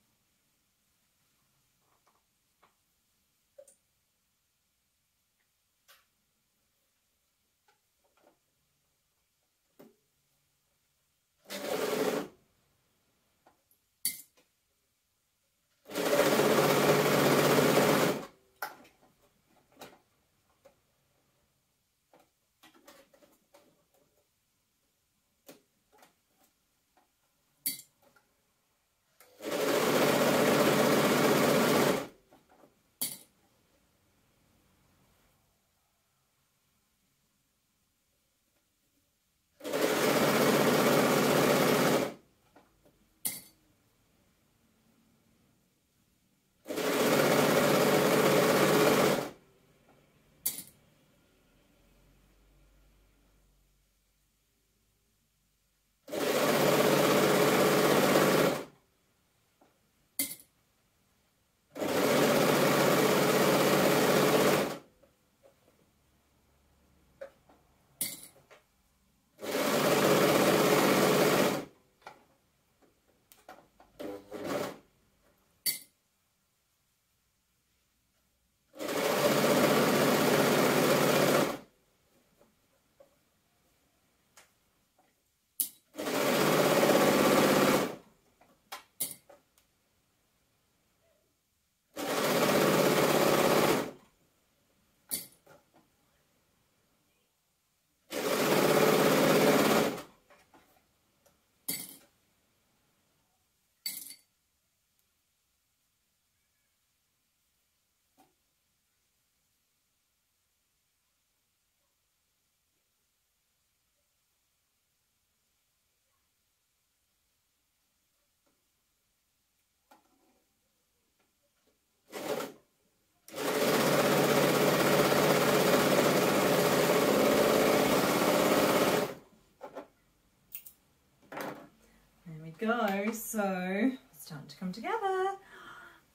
go. So it's time to come together.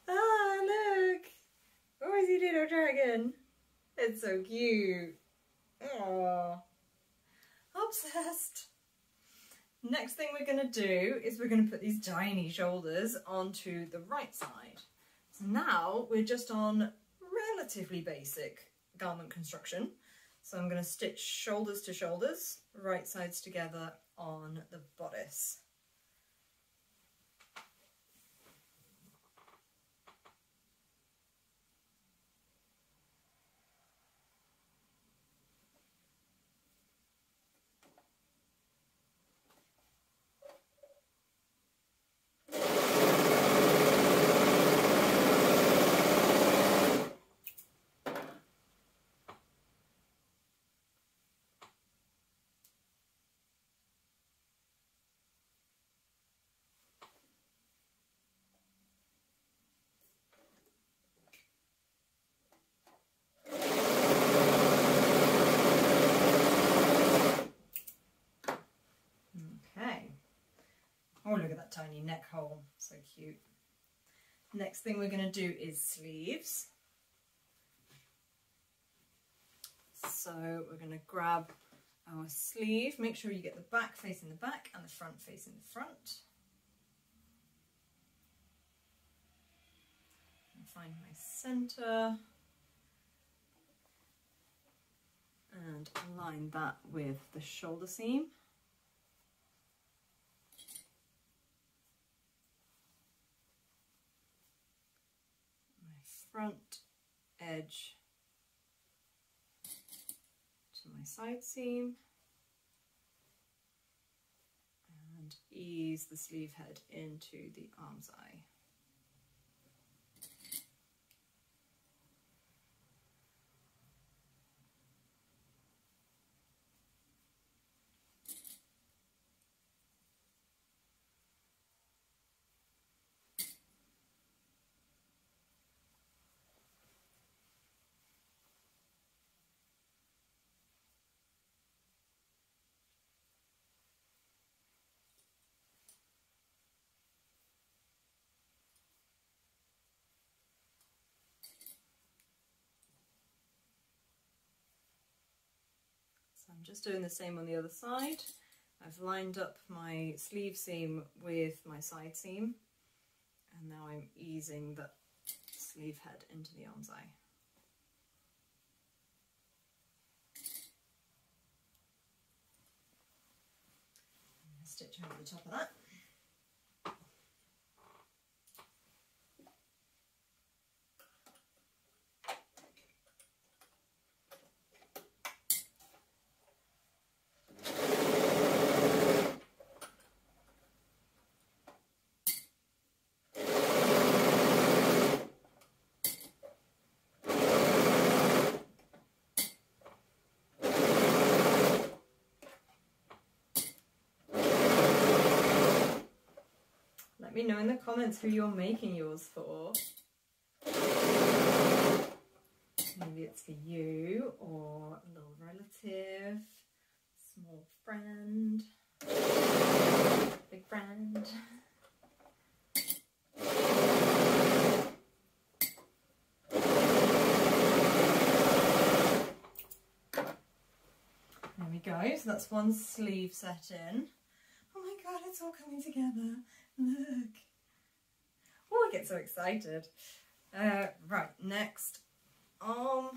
Ah, look. Oh, is he little dragon? It's so cute. Oh, obsessed. Next thing we're going to do is we're going to put these tiny shoulders onto the right side. So now we're just on relatively basic garment construction. So I'm going to stitch shoulders to shoulders, right sides together on the bodice. Oh, look at that tiny neck hole, so cute. Next thing we're going to do is sleeves. So we're going to grab our sleeve, make sure you get the back facing the back and the front facing the front. And find my centre and align that with the shoulder seam. Front edge to my side seam and ease the sleeve head into the arm's eye. So I'm just doing the same on the other side. I've lined up my sleeve seam with my side seam, and now I'm easing the sleeve head into the arm's eye. I'm going to stitch over the top of that. Let me know in the comments who you're making yours for. Maybe it's for you or a little relative, small friend, big friend. There we go, so that's one sleeve set in. Oh my god, it's all coming together. Look. Oh, I get so excited. Right, next arm.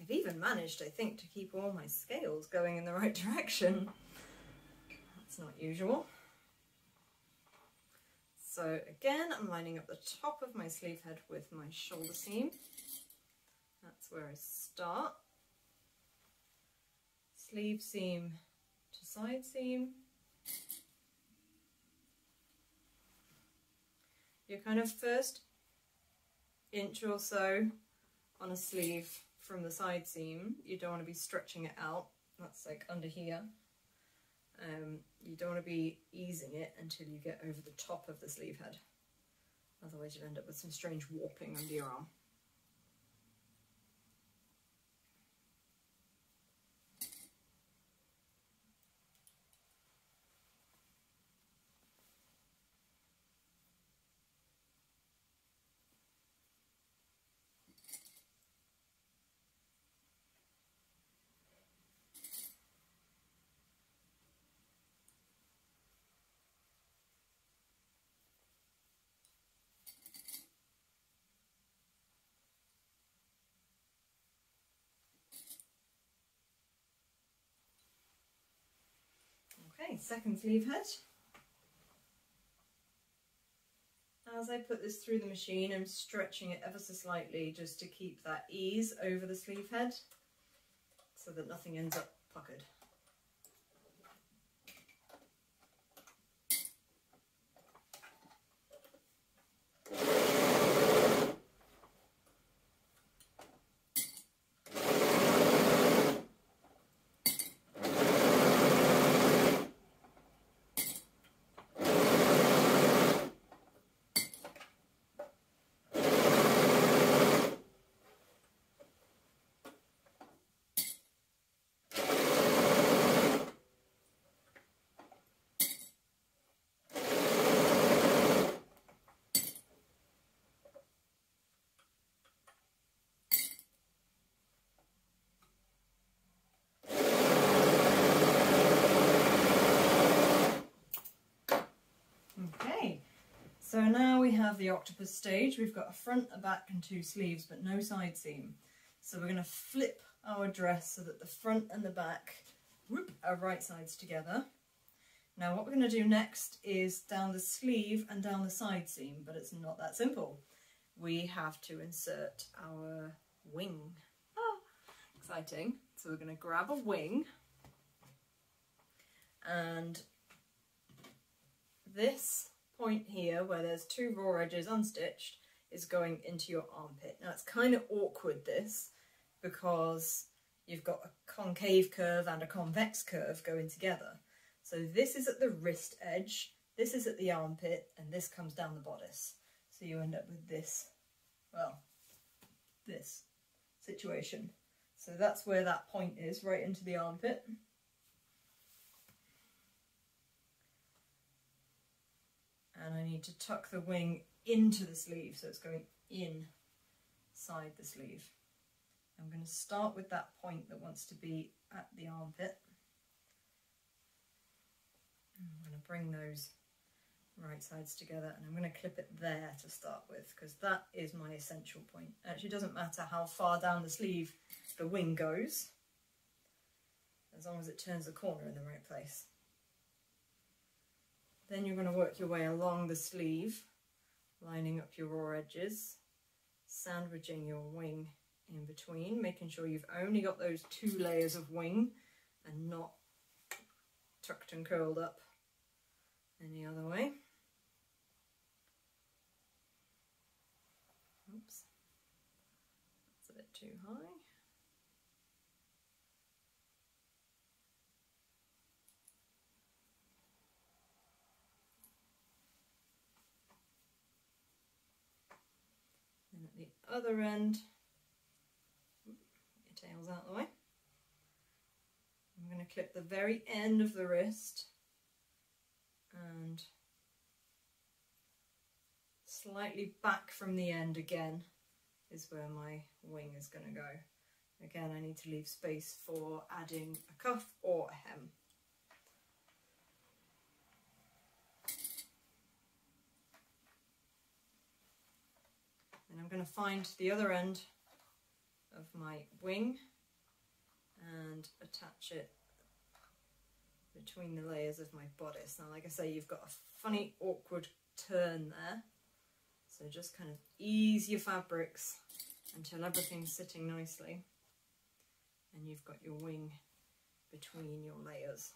I've even managed, I think, to keep all my scales going in the right direction. That's not usual. So again, I'm lining up the top of my sleeve head with my shoulder seam. That's where I start. Sleeve seam to side seam. Your kind of first inch or so on a sleeve from the side seam, you don't want to be stretching it out. That's like under here. You don't want to be easing it until you get over the top of the sleeve head. Otherwise you'll end up with some strange warping under your arm. Okay, second sleeve head. As I put this through the machine, I'm stretching it ever so slightly just to keep that ease over the sleeve head so that nothing ends up puckered. So now we have the octopus stage. We've got a front, a back and two sleeves, but no side seam. So we're going to flip our dress so that the front and the back are right sides together. Now what we're going to do next is down the sleeve and down the side seam, but it's not that simple. We have to insert our wing. Exciting. So we're going to grab a wing, and this point here where there's two raw edges unstitched is going into your armpit. Now it's kind of awkward this, because you've got a concave curve and a convex curve going together. So this is at the wrist edge, this is at the armpit, and this comes down the bodice. So you end up with this, well, this situation. So that's where that point is, right into the armpit. And I need to tuck the wing into the sleeve, so it's going inside the sleeve. I'm going to start with that point that wants to be at the armpit. I'm going to bring those right sides together, and I'm going to clip it there to start with, because that is my essential point. It actually doesn't matter how far down the sleeve the wing goes, as long as it turns the corner in the right place. Then you're going to work your way along the sleeve, lining up your raw edges, sandwiching your wing in between, making sure you've only got those two layers of wing and not tucked and curled up any other way. Oops, that's a bit too high. And at the other end, your tail's out of the way. I'm going to clip the very end of the wrist and slightly back from the end again is where my wing is going to go. Again, I need to leave space for adding a cuff or a hem. And I'm going to find the other end of my wing and attach it between the layers of my bodice. Now, like I say, you've got a funny, awkward turn there. So just kind of ease your fabrics until everything's sitting nicely. And you've got your wing between your layers.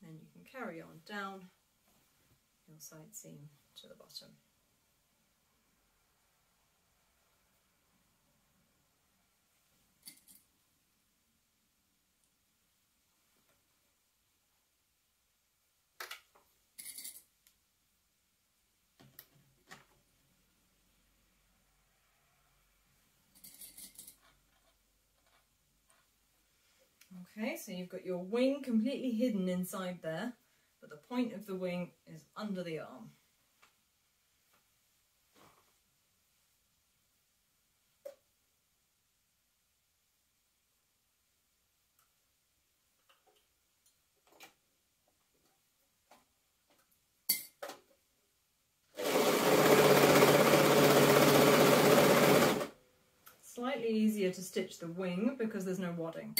Then you can carry on down your side seam to the bottom. Okay, so you've got your wing completely hidden inside there, but the point of the wing is under the arm. Slightly easier easier to stitch the wing because there's no wadding.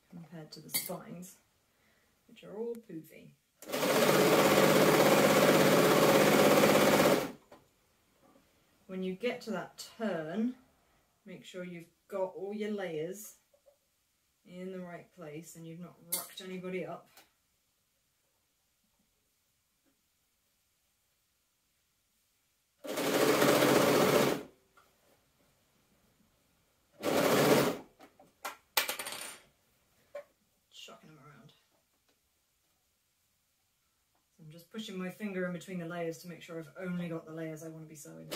Compared to the spines, which are all poofy. When you get to that turn, make sure you've got all your layers in the right place and you've not rocked anybody up. Shocking them around. So I'm just pushing my finger in between the layers to make sure I've only got the layers I want to be sewing.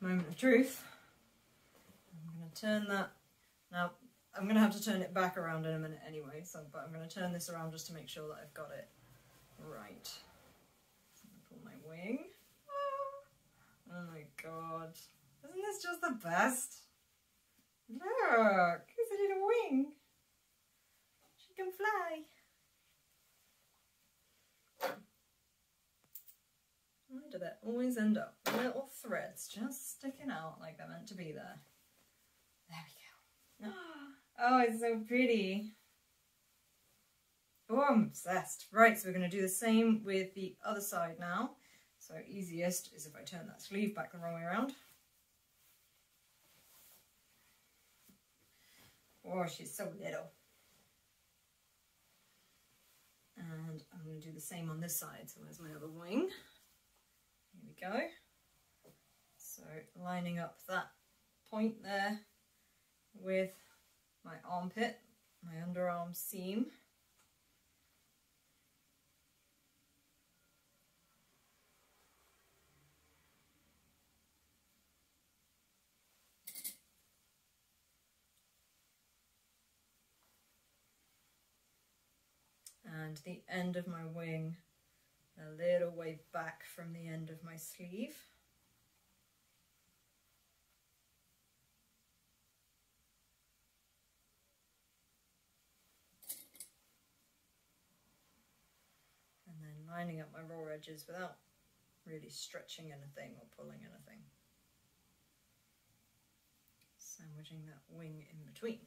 Moment of truth. I'm going to turn that. Now, I'm going to have to turn it back around in a minute anyway, but I'm going to turn this around just to make sure that I've got it right. So I'm going to pull my wing. Oh my god. Isn't this just the best? Look, it's a little wing. She can fly. Why do they always end up little threads just sticking out like they're meant to be there? There we go. Oh, it's so pretty. Oh, I'm obsessed. Right, so we're going to do the same with the other side now. So easiest is if I turn that sleeve back the wrong way around. Oh, she's so little. And I'm going to do the same on this side. So where's my other wing? Here we go. So lining up that point there with my armpit, my underarm seam. And the end of my wing a little way back from the end of my sleeve. And then lining up my raw edges without really stretching anything or pulling anything. Sandwiching that wing in between.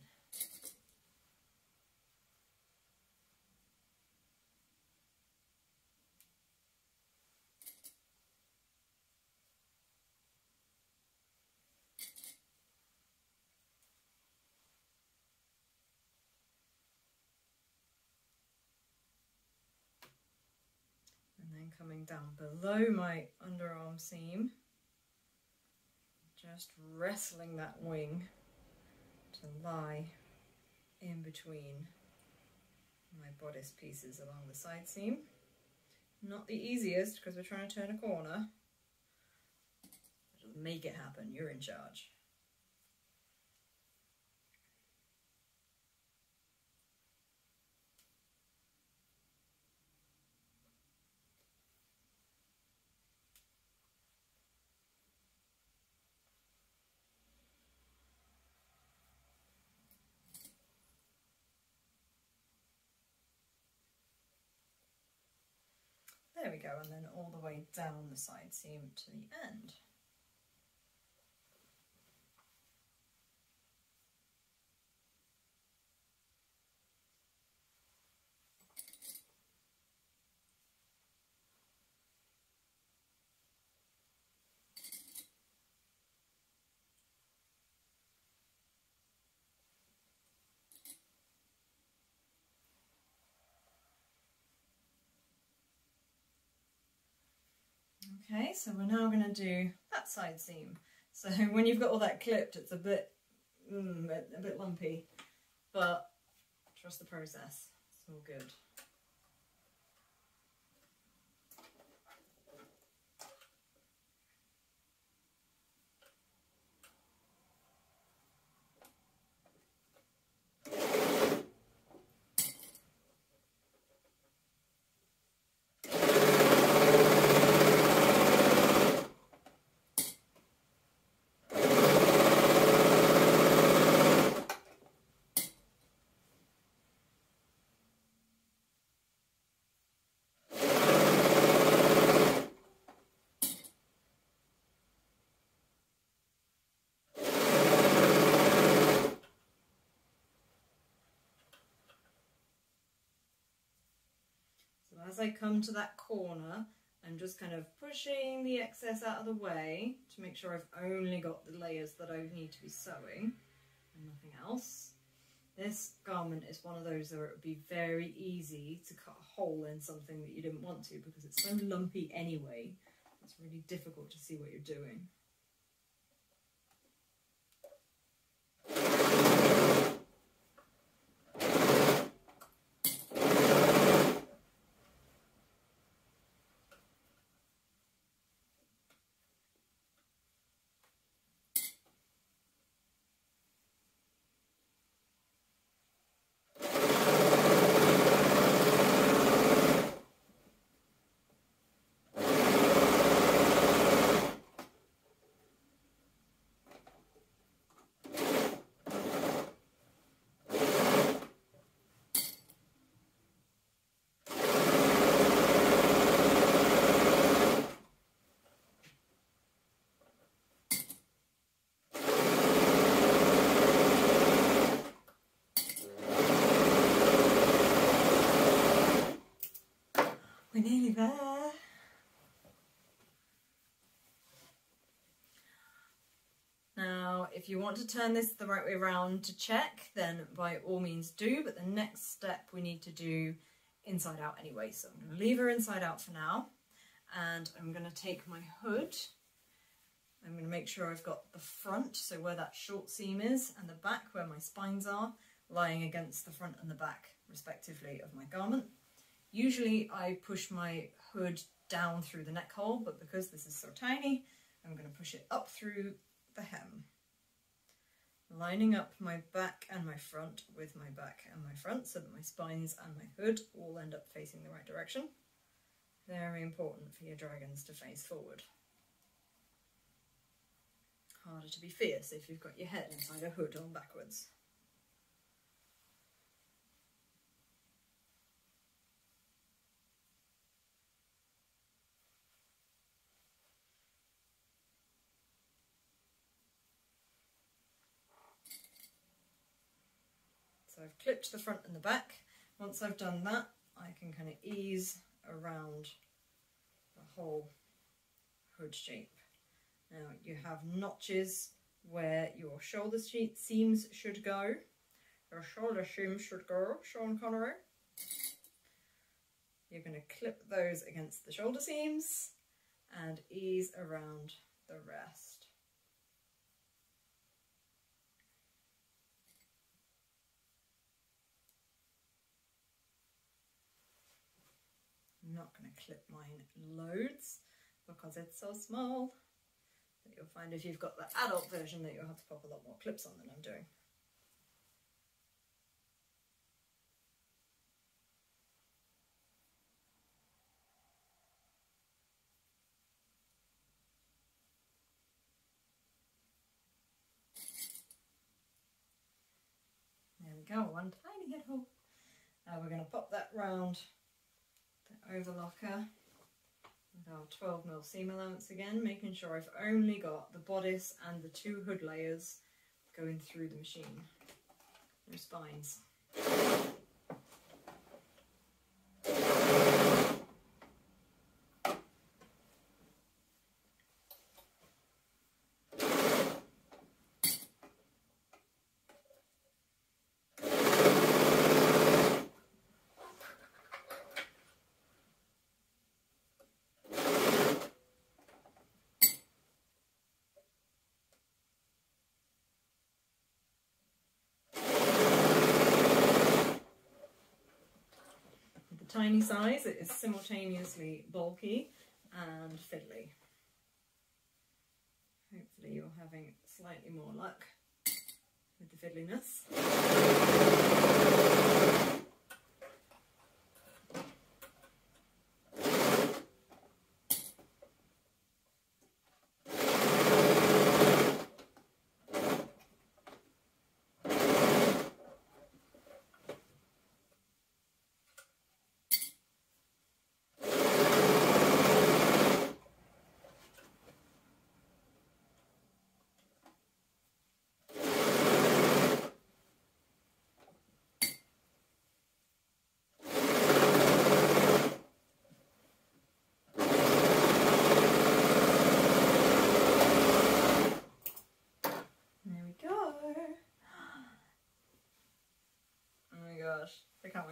Coming down below my underarm seam, just wrestling that wing to lie in between my bodice pieces along the side seam. Not the easiest because we're trying to turn a corner. Just make it happen, you're in charge. There we go, and then all the way down the side seam to the end. Okay, so we're now going to do that side seam. So when you've got all that clipped, it's a bit lumpy, but trust the process. It's all good. as I come to that corner, I'm just kind of pushing the excess out of the way to make sure I've only got the layers that I need to be sewing and nothing else. This garment is one of those where it would be very easy to cut a hole in something that you didn't want to because it's so lumpy anyway. It's really difficult to see what you're doing. We're nearly there. Now, if you want to turn this the right way around to check, then by all means do, but the next step we need to do inside out anyway. So I'm going to leave her inside out for now, and I'm going to take my hood. I'm going to make sure I've got the front, so where that short seam is, and the back where my spines are, lying against the front and the back, respectively, of my garment. Usually I push my hood down through the neck hole, but because this is so tiny, I'm going to push it up through the hem, lining up my back and my front with my back and my front so that my spines and my hood all end up facing the right direction. Very important for your dragons to face forward. Harder to be fierce if you've got your head inside a hood on backwards. So I've clipped the front and the back. Once I've done that, I can kind of ease around the whole hood shape. Now you have notches where your shoulder seams should go. Your shoulder seams should go, Sean Connery. You're going to clip those against the shoulder seams and ease around the rest. I'm not going to clip mine loads because it's so small, but you'll find if you've got the adult version that you'll have to pop a lot more clips on than I'm doing. There we go, one tiny head hole. Now we're going to pop that round the overlocker with our 12mm seam allowance again, making sure I've only got the bodice and the two hood layers going through the machine. No spines. Tiny size, it is simultaneously bulky and fiddly. Hopefully you're having slightly more luck with the fiddliness.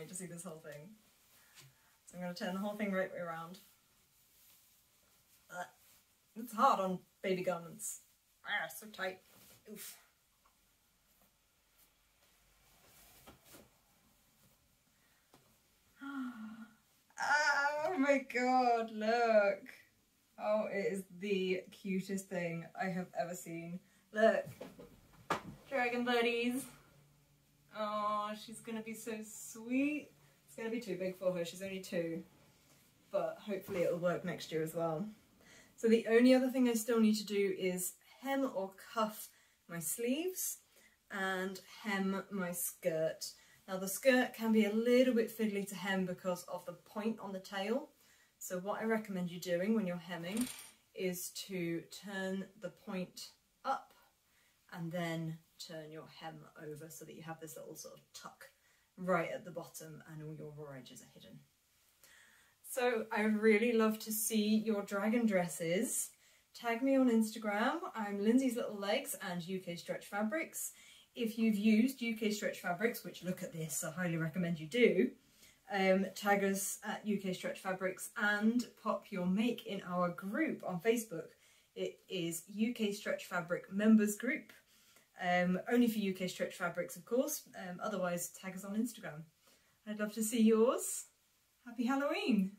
wait to see this whole thing. So I'm going to turn the whole thing right way around. It's hard on baby garments. Ah, so tight. Oof. Oh my god, look. Oh, it is the cutest thing I have ever seen. Look. Dragon buddies. Oh, she's gonna be so sweet. It's gonna be too big for her, she's only 2. But hopefully it'll work next year as well. So the only other thing I still need to do is hem or cuff my sleeves and hem my skirt. Now the skirt can be a little bit fiddly to hem because of the point on the tail. So what I recommend you doing when you're hemming is to turn the point up and then turn your hem over so that you have this little sort of tuck right at the bottom and all your raw edges are hidden. So I would really love to see your dragon dresses. Tag me on Instagram. I'm Lindsey's Little Legs and UK Stretch Fabrics. If you've used UK Stretch Fabrics, which look at this, I highly recommend you do, tag us at UK Stretch Fabrics and pop your make in our group on Facebook. It is UK Stretch Fabric Members Group. Only for UK Stretch Fabrics, of course. Otherwise, tag us on Instagram. I'd love to see yours. Happy Halloween!